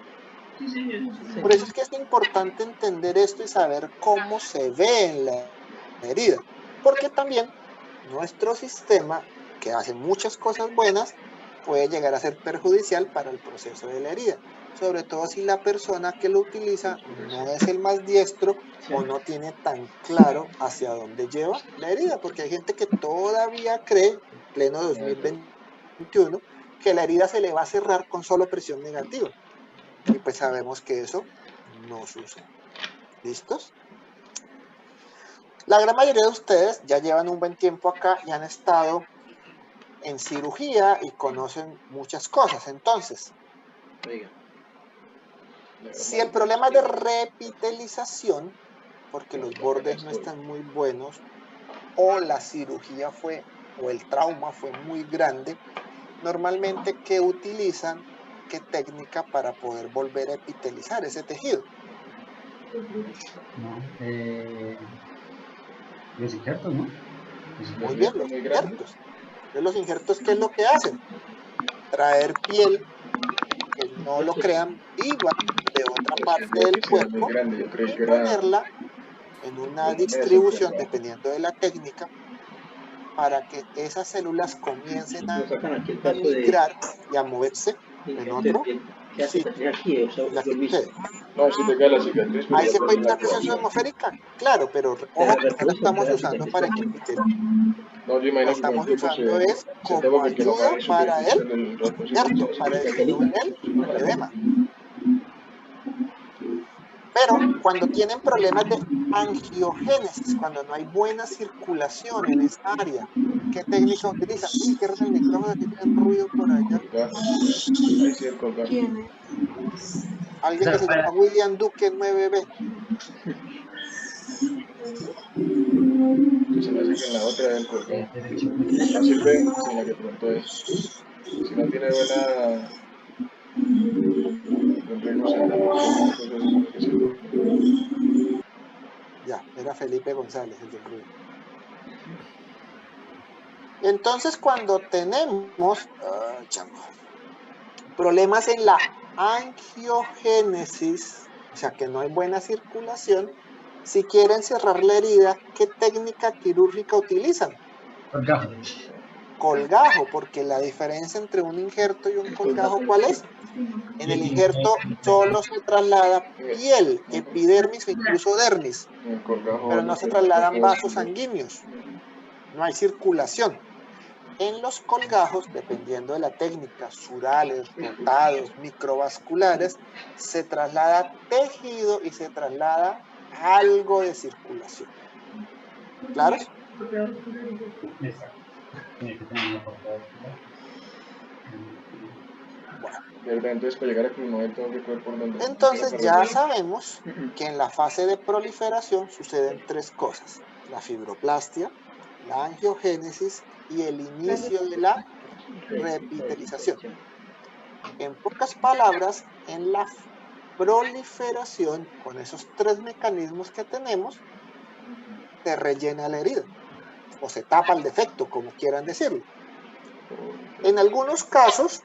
Por eso es que es importante entender esto y saber cómo se ve en la herida. Porque también nuestro sistema, que hace muchas cosas buenas, puede llegar a ser perjudicial para el proceso de la herida. Sobre todo si la persona que lo utiliza no es el más diestro o no tiene tan claro hacia dónde lleva la herida. Porque hay gente que todavía cree, en pleno 2021, que la herida se le va a cerrar con solo presión negativa. Y pues sabemos que eso no sucede. ¿Listos? La gran mayoría de ustedes ya llevan un buen tiempo acá y han estado en cirugía y conocen muchas cosas. Entonces, si el problema es de reepitelización, porque los bordes no están muy buenos, o la cirugía fue, o el trauma fue muy grande, normalmente, ¿qué utilizan? ¿Qué técnica para poder volver a epitelizar ese tejido? Los injertos, ¿no? Muy bien, los injertos. Entonces, los injertos, ¿qué es lo que hacen? Traer piel, que no lo crean, viva de otra parte del cuerpo y ponerla en una distribución, dependiendo de la técnica, para que esas células comiencen a migrar y a moverse en otro sitio. No, si te queda la cicatriz. Ahí se puede usar presión atmosférica, claro, pero ojo que no la estamos usando para que epitelice. No, yo imagino La que estamos con el tiempo usando es como ayuda para el injerto, para disminuir el edema. Pero cuando tienen problemas de angiogénesis, cuando no hay buena circulación en esa área, ¿qué técnica utilizan? Sí, cierran el micrófono, que tienen ruido por allá. Ahí sí, el colgado. ¿Quién es? Alguien que se llama William Duque 9B. Se me hace que en la otra del colgado. ¿No sirve? Sí, la que preguntó es. Si no tiene buena. Ya, era Felipe González, el del ruido. Entonces, cuando tenemos problemas en la angiogénesis, o sea que no hay buena circulación, si quieren cerrar la herida, ¿qué técnica quirúrgica utilizan? Colgajo. Colgajo, porque la diferencia entre un injerto y un colgajo, ¿cuál es? En el injerto solo se traslada piel, epidermis o incluso dermis, pero no se trasladan vasos sanguíneos, no hay circulación. En los colgajos, dependiendo de la técnica, surales, rotados, microvasculares, se traslada tejido y se traslada algo de circulación. ¿Claros? Exacto. Tiene que tener una portada. ¿Verdad? Entonces, para llegar a Cruz 9 tengo que coger por donde. Entonces ya sabemos que en la fase de proliferación suceden tres cosas: la fibroplastia, la angiogénesis y el inicio de la reepitelización. En pocas palabras, en la proliferación, con esos tres mecanismos que tenemos, se rellena la herida o se tapa el defecto, como quieran decirlo. En algunos casos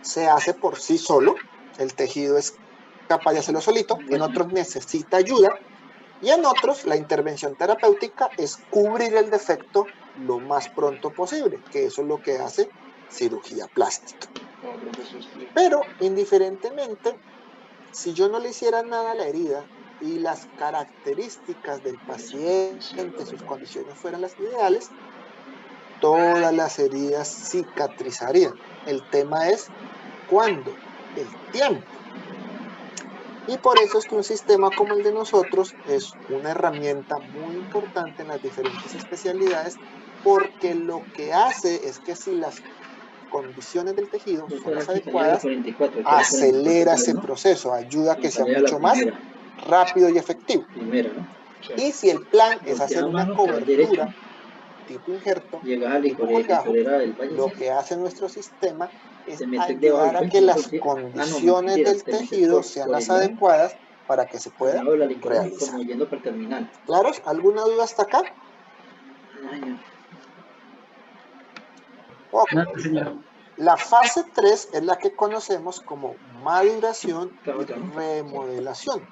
se hace por sí solo, el tejido es capaz de hacerlo solito, en otros necesita ayuda y en otros la intervención terapéutica es cubrir el defecto lo más pronto posible, que eso es lo que hace cirugía plástica. Pero indiferentemente, si yo no le hiciera nada a la herida y las características del paciente, sus condiciones fueran las ideales, todas las heridas cicatrizarían. El tema es ¿cuándo? El tiempo. Y por eso es que un sistema como el de nosotros es una herramienta muy importante en las diferentes especialidades, porque lo que hace es que si las condiciones del tejido son las adecuadas, acelera ese proceso, ayuda a que sea mucho más rápido y efectivo. Y si el plan es hacer una cobertura tipo injerto, tipo colgajo, lo que hace nuestro sistema es ayudar a que las condiciones del tejido sean las adecuadas para que se pueda realizar. ¿Claros? ¿Alguna duda hasta acá? Okay. No, señor. La fase 3 es la que conocemos como maduración y remodelación.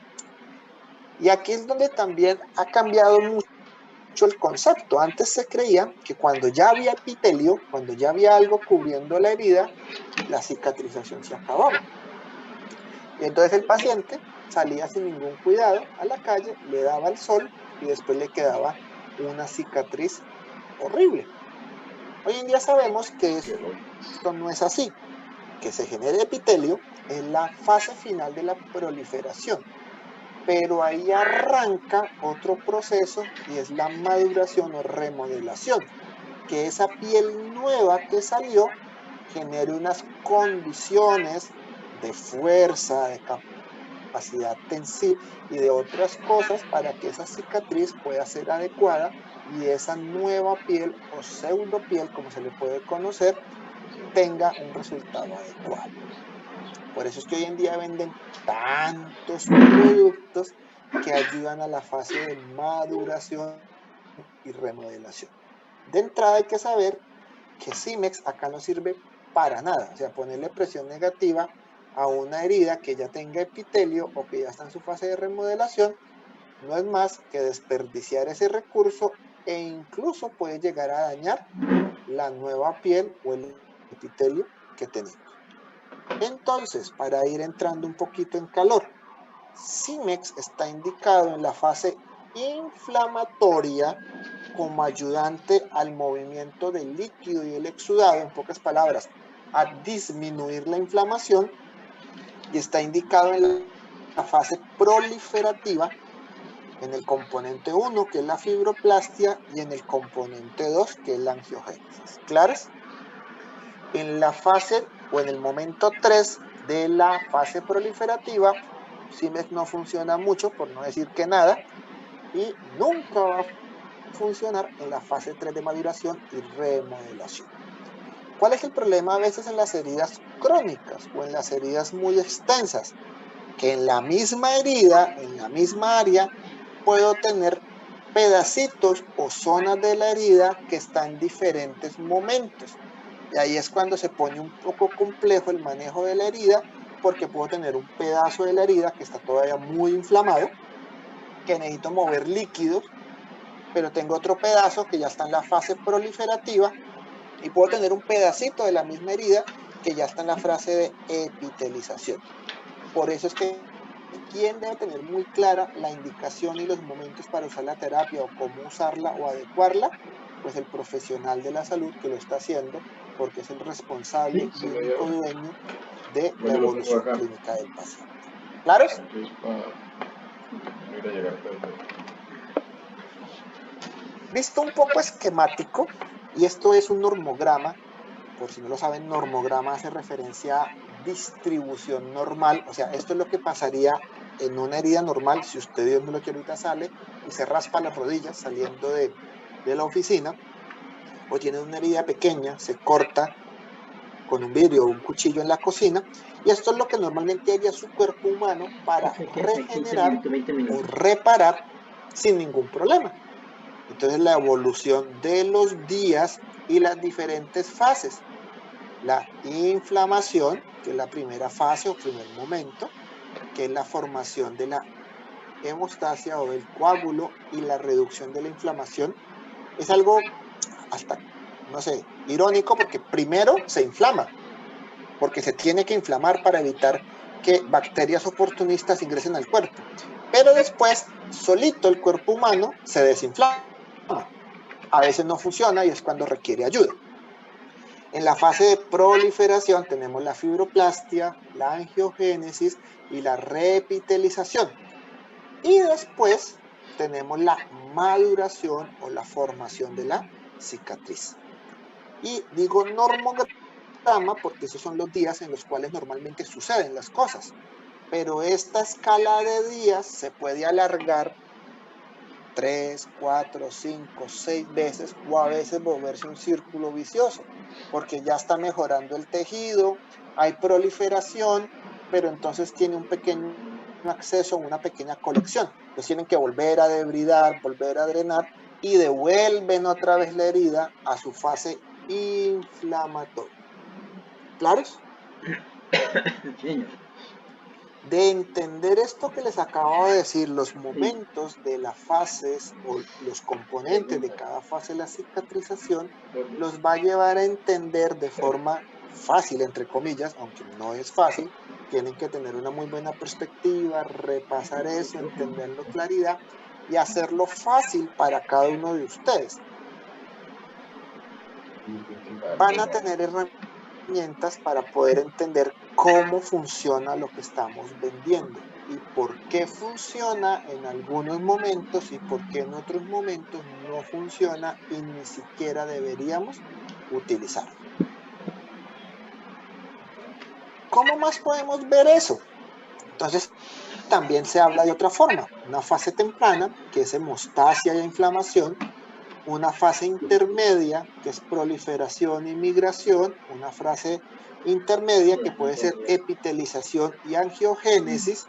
Y aquí es donde también ha cambiado mucho el concepto. Antes se creía que cuando ya había epitelio, cuando ya había algo cubriendo la herida, la cicatrización se acababa. Y entonces el paciente salía sin ningún cuidado a la calle, le daba el sol y después le quedaba una cicatriz horrible. Hoy en día sabemos que esto no es así, que se genere epitelio en la fase final de la proliferación, pero ahí arranca otro proceso y es la maduración o remodelación, que esa piel nueva que salió genere unas condiciones de fuerza, de capacidad tensiva y de otras cosas para que esa cicatriz pueda ser adecuada y esa nueva piel o pseudo piel, como se le puede conocer, tenga un resultado adecuado. Por eso es que hoy en día venden tantos productos que ayudan a la fase de maduración y remodelación. De entrada hay que saber que Simex acá no sirve para nada, o sea, ponerle presión negativa a una herida que ya tenga epitelio o que ya está en su fase de remodelación no es más que desperdiciar ese recurso e incluso puede llegar a dañar la nueva piel o el epitelio que tenemos. Entonces, para ir entrando un poquito en calor, Simex está indicado en la fase inflamatoria como ayudante al movimiento del líquido y el exudado, en pocas palabras, a disminuir la inflamación, y está indicado en la fase proliferativa en el componente 1, que es la fibroplastia, y en el componente 2, que es la angiogénesis. ¿Claras? En la fase o en el momento 3 de la fase proliferativa, Simex no funciona mucho, por no decir que nada, y nunca va a funcionar en la fase 3 de maduración y remodelación. ¿Cuál es el problema a veces en las heridas crónicas o en las heridas muy extensas? Que en la misma herida, en la misma área, puedo tener pedacitos o zonas de la herida que están en diferentes momentos. Y ahí es cuando se pone un poco complejo el manejo de la herida, porque puedo tener un pedazo de la herida que está todavía muy inflamado, que necesito mover líquidos, pero tengo otro pedazo que ya está en la fase proliferativa, y puedo tener un pedacito de la misma herida que ya está en la fase de epitelización. Por eso es que ¿quién debe tener muy clara la indicación y los momentos para usar la terapia o cómo usarla o adecuarla? Pues el profesional de la salud que lo está haciendo, porque es el responsable y único dueño de la evolución clínica del paciente. ¿Claros? Visto un poco esquemático, y esto es un normograma, por si no lo saben, normograma hace referencia a distribución normal, o sea, esto es lo que pasaría en una herida normal, si usted, Dios no lo quiere, ahorita sale y se raspa las rodillas saliendo de la oficina, o tiene una herida pequeña, se corta con un vidrio o un cuchillo en la cocina, y esto es lo que normalmente haría su cuerpo humano para regenerar o reparar sin ningún problema. Entonces, la evolución de los días y las diferentes fases. La inflamación, que es la primera fase o primer momento, que es la formación de la hemostasia o del coágulo, y la reducción de la inflamación. Es algo hasta, no sé, irónico, porque primero se inflama, porque se tiene que inflamar para evitar que bacterias oportunistas ingresen al cuerpo. Pero después, solito el cuerpo humano se desinflama. A veces no funciona y es cuando requiere ayuda. En la fase de proliferación tenemos la fibroplastia, la angiogénesis y la reepitelización. Y después tenemos la maduración o la formación de la cicatriz. Y digo normograma porque esos son los días en los cuales normalmente suceden las cosas. Pero esta escala de días se puede alargar 3, 4, 5, 6 veces, o a veces volverse un círculo vicioso, porque ya está mejorando el tejido, hay proliferación, pero entonces tiene un pequeño acceso a una pequeña colección. Entonces tienen que volver a debridar, volver a drenar, y devuelven otra vez la herida a su fase inflamatoria. ¿Claros? Señor. De entender esto que les acabo de decir, los momentos de las fases o los componentes de cada fase de la cicatrización, los va a llevar a entender de forma fácil, entre comillas, aunque no es fácil. Tienen que tener una muy buena perspectiva, repasar eso, entenderlo con claridad y hacerlo fácil para cada uno de ustedes. Van a tener herramientas para poder entender cómo funciona lo que estamos vendiendo y por qué funciona en algunos momentos y por qué en otros momentos no funciona y ni siquiera deberíamos utilizarlo. ¿Cómo más podemos ver eso? Entonces, también se habla de otra forma, una fase temprana, que es hemostasia e inflamación, una fase intermedia, que es proliferación y migración, una fase intermedia, que puede ser epitelización y angiogénesis,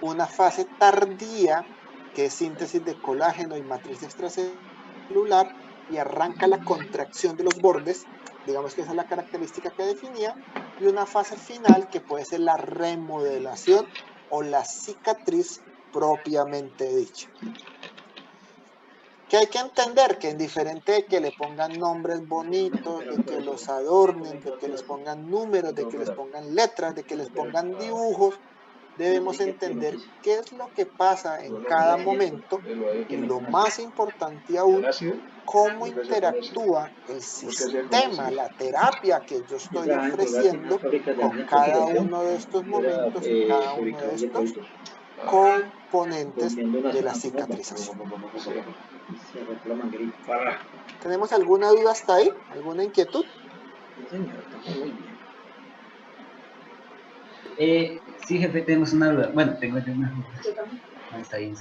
una fase tardía, que es síntesis de colágeno y matriz extracelular, y arranca la contracción de los bordes, digamos que esa es la característica que definía, y una fase final, que puede ser la remodelación o la cicatriz propiamente dicha. Que hay que entender que indiferente de que le pongan nombres bonitos, de que los adornen, de que les pongan números, de que les pongan letras, de que les pongan dibujos, debemos entender qué es lo que pasa en cada momento y, lo más importante aún, cómo interactúa el sistema, la terapia que yo estoy ofreciendo con cada uno de estos momentos y cada uno de estos componentes de la cicatrización. ¿Tenemos alguna duda hasta ahí? ¿Alguna inquietud? Sí, jefe, tenemos una duda. Bueno, tengo yo una duda. Ah, está bien,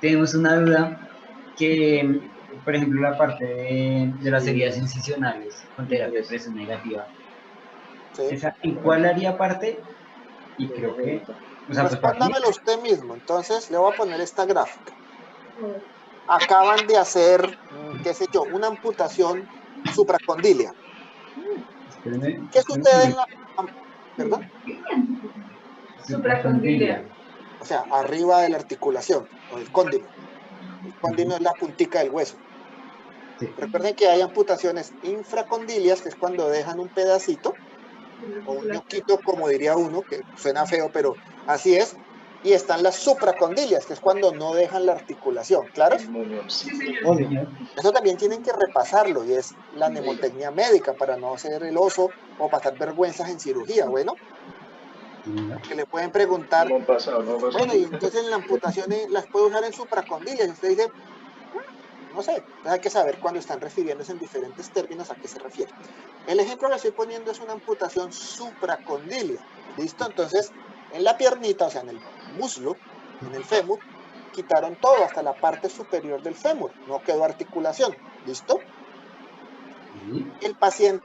tenemos una duda que, por ejemplo, la parte de las heridas incisionales con terapia de presión negativa. ¿Sí? ¿Esa en cuál haría parte? Y creo que... O sea, pues, respóndamelo usted mismo. Entonces, le voy a poner esta gráfica. Acaban de hacer, qué sé yo, una amputación supracondilia. ¿Qué sucede en la... ¿Perdón? Supracondilia. O sea, arriba de la articulación, o el cóndilo. El cóndilo es la puntica del hueso. Sí. Recuerden que hay amputaciones infracondilias, que es cuando dejan un pedacito, o un ñoquito, como diría uno, que suena feo, pero así es. Y están las supracondilias, que es cuando no dejan la articulación, ¿claro? Sí, señor. Eso también tienen que repasarlo, y es la mnemotecnia médica, para no ser el oso o pasar vergüenzas en cirugía, bueno. Que le pueden preguntar, bueno, y entonces en la amputación las puedo usar en supracondilias, y usted dice, no sé, entonces hay que saber cuando están refiriéndose en diferentes términos a qué se refiere. El ejemplo que estoy poniendo es una amputación supracondilia, ¿listo? Entonces, en la piernita, o sea, en el muslo, en el fémur, quitaron todo, hasta la parte superior del fémur, no quedó articulación, ¿listo? El paciente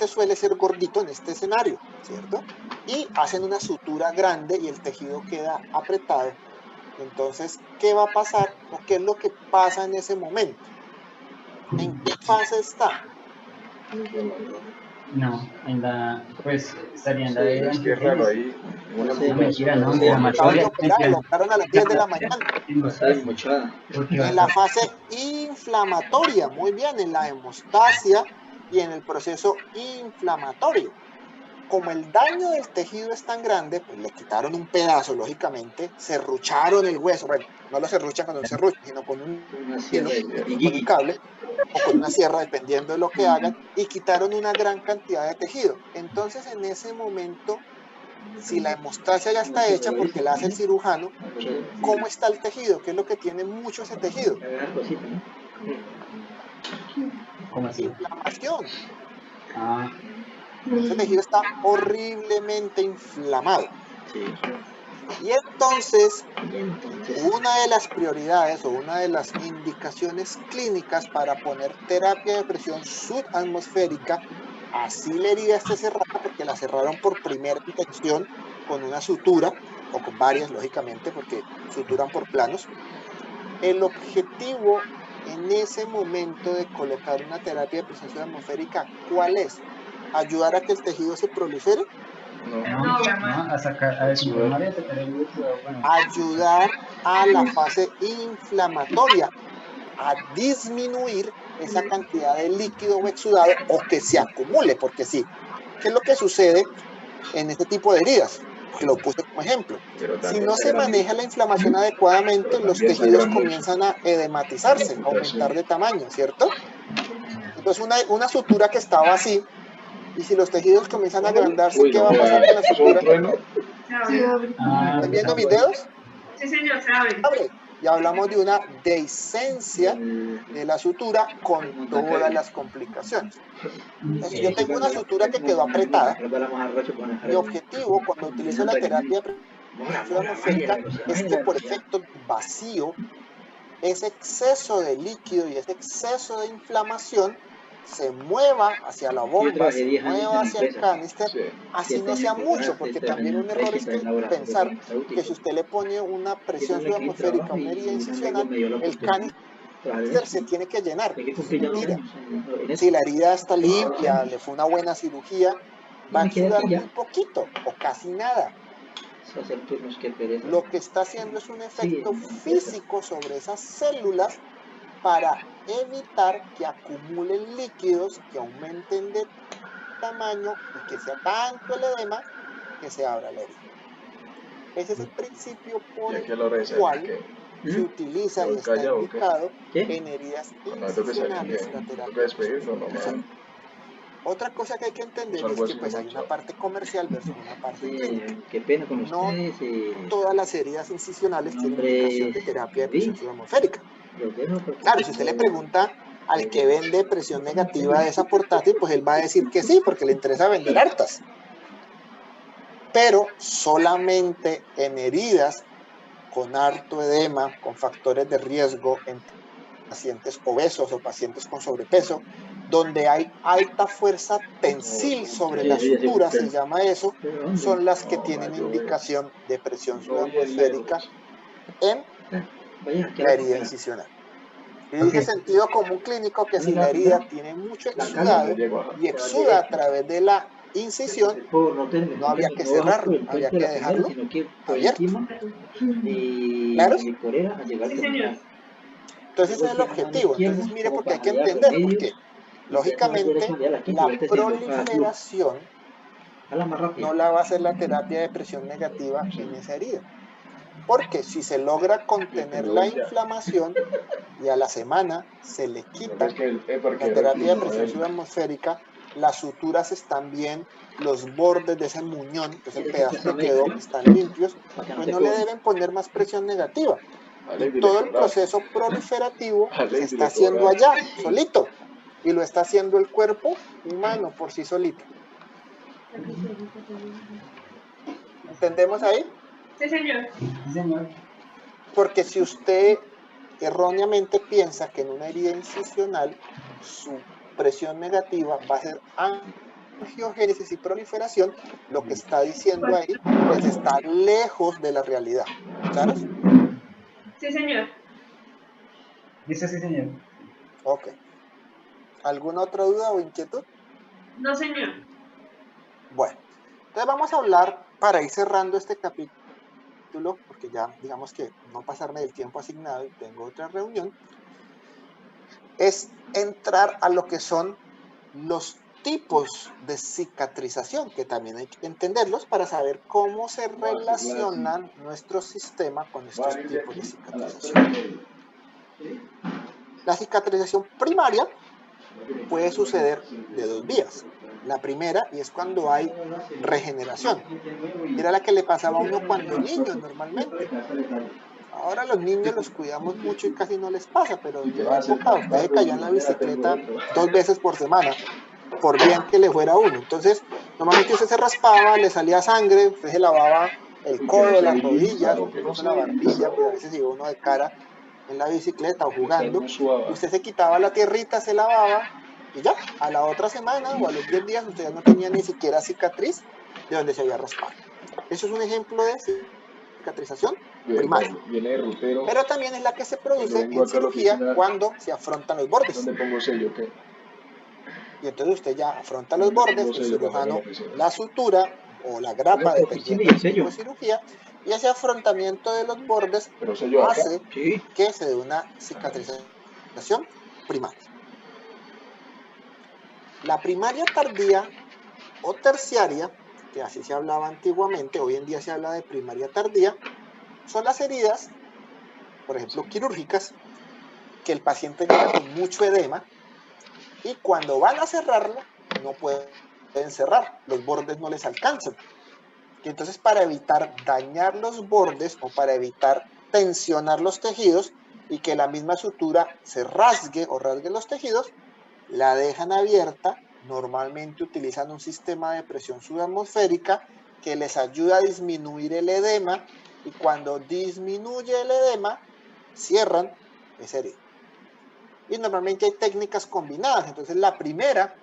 suele ser gordito en este escenario, ¿cierto? Y hacen una sutura grande y el tejido queda apretado. Entonces, ¿qué va a pasar o qué es lo que pasa en ese momento? ¿En qué fase está? No, pues estaría en la Sí, de es que es raro ahí. Una No, mentira, no, Acaban de inflamatoria. operar, lo operaron a las 10 de la mañana. Mochada. En la fase inflamatoria, muy bien, en la hemostasia y en el proceso inflamatorio. Como el daño del tejido es tan grande, pues le quitaron un pedazo, lógicamente, serrucharon el hueso. Bueno, no lo serruchan con un serrucho, sino con un hilo, con un cable o con una sierra, dependiendo de lo que hagan, y quitaron una gran cantidad de tejido. Entonces, en ese momento, si la hemostasia ya está hecha porque la hace el cirujano, ¿cómo está el tejido? ¿Qué es lo que tiene mucho ese tejido? ¿Cómo así? Inflamación. Ah, Ese tejido está horriblemente inflamado. Y entonces, una de las prioridades o una de las indicaciones clínicas para poner terapia de presión subatmosférica, así la herida esté cerrada, porque la cerraron por primera intención con una sutura, o con varias, lógicamente, porque suturan por planos. El objetivo en ese momento de colocar una terapia de presión subatmosférica, ¿cuál es? ¿Ayudar a que el tejido se prolifere? no, a sacar, a desinflamar y a sacar el líquido, bueno. Ayudar a la fase inflamatoria, a disminuir esa cantidad de líquido o exudado o que se acumule, porque sí, ¿qué es lo que sucede en este tipo de heridas? Pues lo puse como ejemplo. Si no se maneja la inflamación adecuadamente, los tejidos comienzan a edematizarse, a aumentar de tamaño, ¿cierto? Entonces una sutura que estaba así, y si los tejidos comienzan a agrandarse, ¿qué va a pasar con la sutura? ¿Están viendo mis dedos? Sí, señor, se abre. Abre. Y hablamos de una dehiscencia de la sutura con todas las complicaciones. Entonces, yo tengo una sutura que quedó apretada. Mi objetivo cuando utilizo la terapia de presión atmosférica es que por efecto vacío, ese exceso de líquido y ese exceso de inflamación se mueva hacia la bomba, se mueva hacia el canister, así no sea mucho, porque también un error es que pensar que si usted le pone una presión subatmosférica a una herida incisional, el canister se tiene que llenar. Mentira. Si la herida está limpia, le fue una buena cirugía, va a exudar muy poquito o casi nada. Lo que está haciendo es un efecto físico sobre esas células para evitar que acumulen líquidos, que aumenten de tamaño y que sea tanto el edema que se abra la herida. Ese es el principio por el cual se utiliza y está indicado en heridas incisionales la terapia de presión. Otra cosa que hay que entender es que pues hay una parte comercial versus una parte clínica. No todas las heridas incisionales tienen indicación de terapia de presión subatmosférica. Claro, si usted le pregunta al que vende presión negativa de esa portátil, pues él va a decir que sí, porque le interesa vender hartas. Pero solamente en heridas con harto edema, con factores de riesgo en pacientes obesos o pacientes con sobrepeso, donde hay alta fuerza tensil sobre la sutura, se llama eso, son las que tienen indicación de presión subatmosférica en la herida incisional. Y dice sentido común clínico que si la herida tiene mucho exudado y exuda a través de la incisión, no había que cerrarlo, había que dejarlo abierto. ¿Claro? Sí, señor. Entonces ese es el objetivo. Entonces mire, porque hay que entender, porque lógicamente la proliferación no la va a hacer la terapia de presión negativa en esa herida. Porque si se logra contener la inflamación y a la semana se le quita la terapia de presión subatmosférica, las suturas están bien, los bordes de ese muñón, que es el pedazo que quedó, están limpios, pues no le deben poner más presión negativa. Y todo el proceso proliferativo se está haciendo allá, solito. Y lo está haciendo el cuerpo humano por sí solito. ¿Entendemos ahí? Sí, señor. Sí, señor. Porque si usted erróneamente piensa que en una herida incisional su presión negativa va a ser angiogénesis y proliferación, lo que está diciendo ahí pues está lejos de la realidad. ¿Claro? Sí, señor. Dice sí, señor. Ok. ¿Alguna otra duda o inquietud? No, señor. Bueno, entonces vamos a hablar, para ir cerrando este capítulo, porque ya digamos que no pasarme del tiempo asignado y tengo otra reunión, es entrar a lo que son los tipos de cicatrización, que también hay que entenderlos para saber cómo se relacionan nuestro sistema con estos tipos de cicatrización. La cicatrización primaria puede suceder de dos vías. La primera, y es cuando hay regeneración. Era la que le pasaba a uno cuando niño normalmente. Ahora los niños los cuidamos mucho y casi no les pasa, pero en mi época usted se caía en la bicicleta 2 veces por semana, por bien que le fuera a uno. Entonces, normalmente usted se raspaba, le salía sangre, usted se lavaba el codo, las rodillas, incluso la barbilla, pues a veces iba uno de cara en la bicicleta o jugando, y usted se quitaba la tierrita, se lavaba, y ya, a la otra semana o a los 10 días usted ya no tenía ni siquiera cicatriz de donde se había raspado. Eso es un ejemplo de cicatrización primaria. Pero también es la que se produce en cirugía cuando se afrontan los bordes. ¿Dónde pongo sello? ¿Qué? Y entonces usted ya afronta los bordes, el cirujano la sutura o la grapa, dependiendo del tipo de cirugía, y ese afrontamiento de los bordes hace que se dé una cicatrización primaria. La primaria tardía o terciaria, que así se hablaba antiguamente, hoy en día se habla de primaria tardía, son las heridas, por ejemplo, quirúrgicas, que el paciente llega con mucho edema y cuando van a cerrarla no pueden cerrar, los bordes no les alcanzan. Y entonces para evitar dañar los bordes o para evitar tensionar los tejidos y que la misma sutura se rasgue o rasgue los tejidos, la dejan abierta. Normalmente utilizan un sistema de presión subatmosférica que les ayuda a disminuir el edema y cuando disminuye el edema, cierran esa herida. Y normalmente hay técnicas combinadas. Entonces la primera,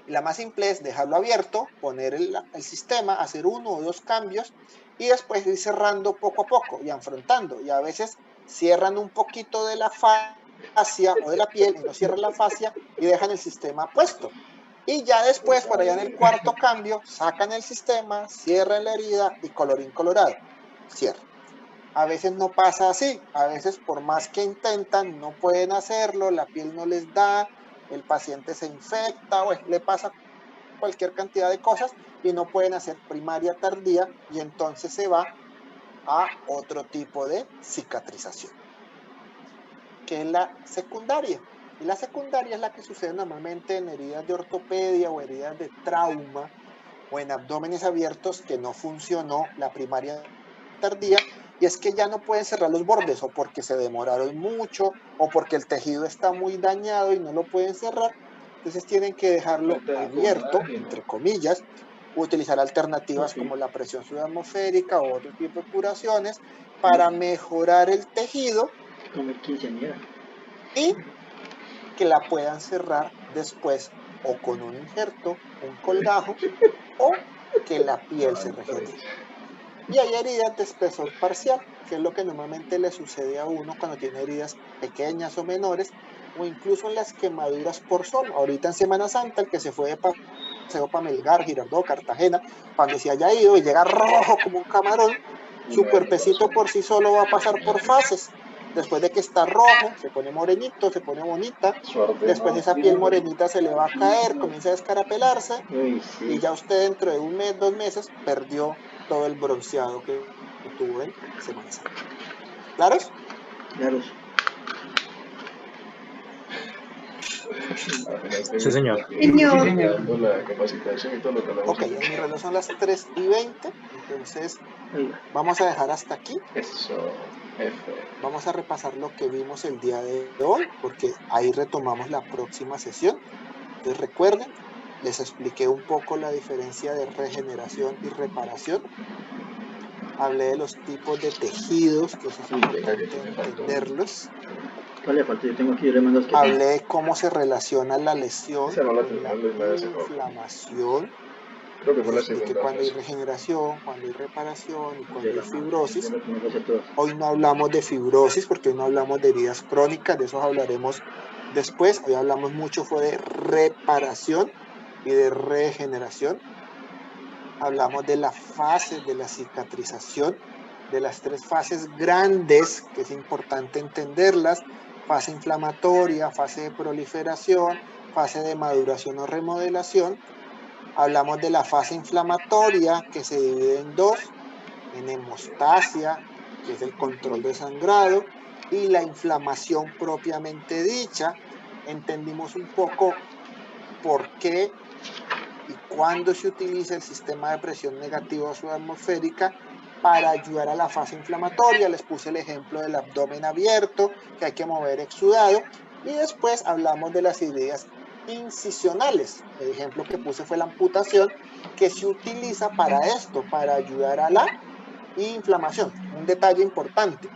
la más simple, es dejarlo abierto, poner el sistema, hacer 1 o 2 cambios y después ir cerrando poco a poco y afrontando. Y a veces cierran un poquito de la fascia o de la piel y no cierran la fascia y dejan el sistema puesto. Y ya después, por allá en el cuarto cambio, sacan el sistema, cierran la herida y colorín colorado, cierran. A veces no pasa así, a veces por más que intentan no pueden hacerlo, la piel no les da, el paciente se infecta o le pasa cualquier cantidad de cosas y no pueden hacer primaria tardía y entonces se va a otro tipo de cicatrización, que es la secundaria. Y la secundaria es la que sucede normalmente en heridas de ortopedia o heridas de trauma o en abdómenes abiertos que no funcionó la primaria tardía, y es que ya no pueden cerrar los bordes o porque se demoraron mucho o porque el tejido está muy dañado y no lo pueden cerrar, entonces tienen que dejarlo abierto, entre comillas, o utilizar alternativas como la presión subatmosférica o otro tipo de curaciones para mejorar el tejido y que la puedan cerrar después o con un injerto, un colgajo o que la piel se regenere. Y hay heridas de espesor parcial, que es lo que normalmente le sucede a uno cuando tiene heridas pequeñas o menores, o incluso en las quemaduras por sol. Ahorita en Semana Santa, el que se fue de paseo para Melgar, Girardot, Cartagena, cuando se haya ido y llega rojo como un camarón, su cuerpecito por sí solo va a pasar por fases. Después de que está rojo, se pone morenito, se pone bonita, después esa piel morenita se le va a caer, comienza a descarapelarse, y ya usted dentro de 1 mes, 2 meses, perdió todo el bronceado que tuvo en Semana Santa. ¿Claros? Claros. Sí, señor. La capacitación y todo lo que hablamos. Ok, en mi reloj son las 3:20, entonces vamos a dejar hasta aquí. Eso. Vamos a repasar lo que vimos el día de hoy, porque ahí retomamos la próxima sesión. Entonces recuerden, les expliqué un poco la diferencia de regeneración y reparación. Hablé de los tipos de tejidos, que eso es importante entenderlos. ¿Cuál le falta? Yo tengo aquí, yo le mando que Hablé de cómo se relaciona la lesión con la inflamación. Creo que fue la Les expliqué segunda. cuando hay regeneración, cuando hay reparación y cuando hay fibrosis. yo me pasé todas. Hoy no hablamos de fibrosis porque hoy no hablamos de heridas crónicas, de eso hablaremos después. Hoy hablamos mucho fue de reparación y de regeneración. Hablamos de las fases de la cicatrización, de las 3 fases grandes, que es importante entenderlas: fase inflamatoria, fase de proliferación, fase de maduración o remodelación. Hablamos de la fase inflamatoria, que se divide en 2, en hemostasia, que es el control de sangrado, y la inflamación propiamente dicha. Entendimos un poco por qué y cuándo se utiliza el sistema de presión negativa subatmosférica para ayudar a la fase inflamatoria. Les puse el ejemplo del abdomen abierto, que hay que mover exudado, y después hablamos de las heridas incisionales. El ejemplo que puse fue la amputación, que se utiliza para esto, para ayudar a la inflamación. Un detalle importante: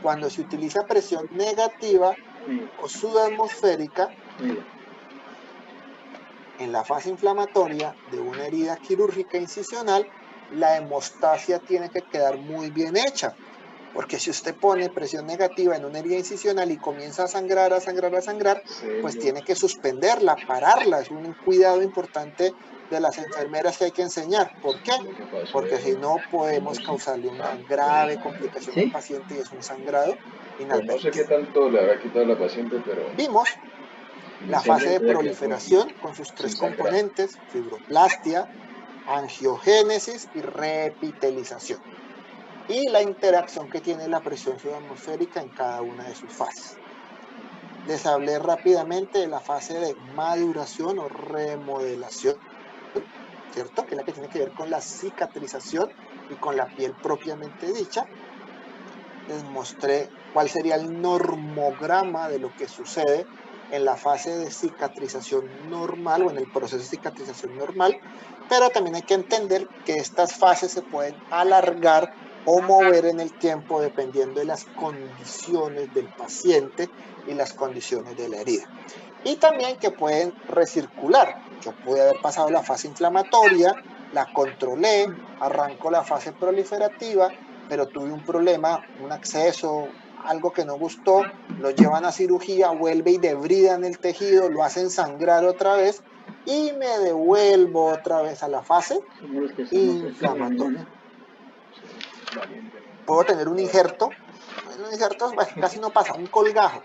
cuando se utiliza presión negativa o subatmosférica en la fase inflamatoria de una herida quirúrgica incisional, la hemostasia tiene que quedar muy bien hecha, porque si usted pone presión negativa en una herida incisional y comienza a sangrar, pues tiene que suspenderla, pararla. Es un cuidado importante de las enfermeras que hay que enseñar. ¿Por qué? Porque si no podemos causarle una grave complicación al paciente, y es un sangrado inadvertido. No sé qué tanto le habrá quitado a la paciente, pero... Vimos la fase de proliferación con sus 3 componentes: fibroplastia, angiogénesis y repitelización, y la interacción que tiene la presión subatmosférica en cada una de sus fases. Les hablé rápidamente de la fase de maduración o remodelación, ¿cierto? Que es la que tiene que ver con la cicatrización y con la piel propiamente dicha. Les mostré cuál sería el normograma de lo que sucede en la fase de cicatrización normal o en el proceso de cicatrización normal, pero también hay que entender que estas fases se pueden alargar o mover en el tiempo dependiendo de las condiciones del paciente y las condiciones de la herida. Y también que pueden recircular. Yo pude haber pasado la fase inflamatoria, la controlé, arranco la fase proliferativa, pero tuve un problema, un acceso, algo que no gustó, lo llevan a cirugía, vuelve y debridan el tejido, lo hacen sangrar otra vez y me devuelvo otra vez a la fase inflamatoria. Puedo tener un injerto, bueno, casi no pasa, un colgajo,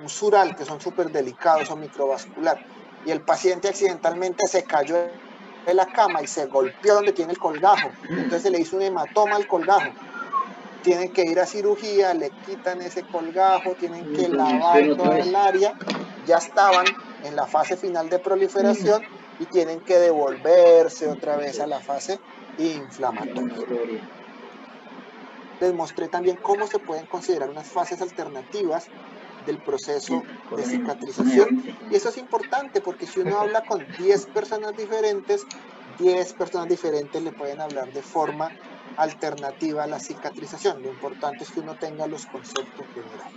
un sural, que son súper delicados, o microvascular, y el paciente accidentalmente se cayó de la cama y se golpeó donde tiene el colgajo, entonces se le hizo un hematoma al colgajo. Tienen que ir a cirugía, le quitan ese colgajo, tienen que lavar toda el área, ya estaban en la fase final de proliferación y tienen que devolverse otra vez a la fase inflamatoria. Les mostré también cómo se pueden considerar unas fases alternativas del proceso de cicatrización, y eso es importante porque si uno habla con 10 personas diferentes, 10 personas diferentes le pueden hablar de forma alternativa a la cicatrización. Lo importante es que uno tenga los conceptos generales.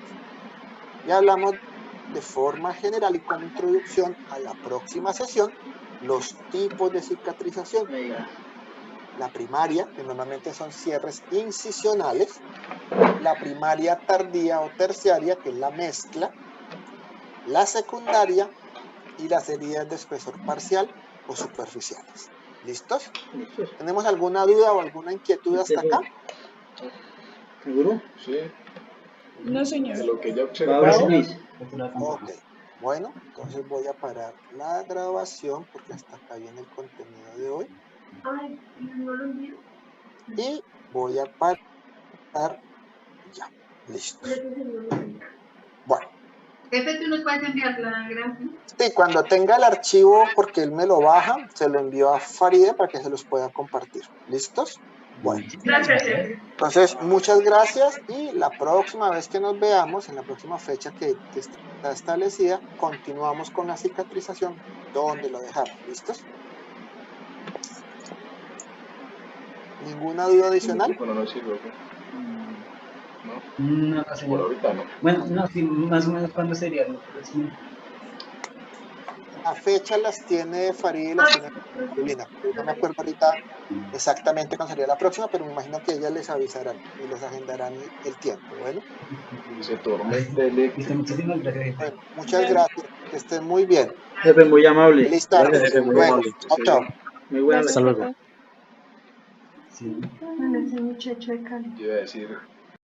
Ya hablamos de forma general y como introducción a la próxima sesión, los tipos de cicatrización. La primaria, que normalmente son cierres incisionales, la primaria tardía o terciaria, que es la mezcla, la secundaria y las heridas de espesor parcial o superficiales. ¿Listos? ¿Tenemos alguna duda o alguna inquietud hasta acá? ¿Seguro? Sí. No, señor. De lo que ya Ahora sí, observamos. Luis. Ok. Bueno, entonces voy a parar la grabación porque hasta acá viene el contenido de hoy. Ay, no lo envío. Y voy a parar ya. Listo. Bueno. Jefe, ¿tú nos puedes enviar la gráfica? Sí, cuando tenga el archivo, porque él me lo baja, se lo envío a Faride para que se los pueda compartir. ¿Listos? Bueno, Gracias, jefe. entonces muchas gracias y la próxima vez que nos veamos, en la próxima fecha que está establecida, continuamos con la cicatrización donde lo dejamos. ¿Listos? ¿Ninguna duda adicional? Bueno, no sirve, ¿ok? No, No, no, por señor. ahorita no. Bueno, no, sí, más o menos cuándo sería, ¿no? Pero sí. La fecha las tiene Farid y las tiene Carolina. No me acuerdo ahorita exactamente cuándo sería la próxima, pero me imagino que ellas les avisarán y les agendarán el tiempo. Bueno, Dice tormenta Listo, eléctrica. muchísimas gracias, jefe. bueno, muchas gracias. Que estén muy bien. Jefe, muy amable. Feliz tarde. Gracias, jefe, Hasta muy luego. amable. Chao, chao. Muy buena Gracias, lectura. jefe. Sí. Bueno, ese muchacho de Cali. Yo iba a decir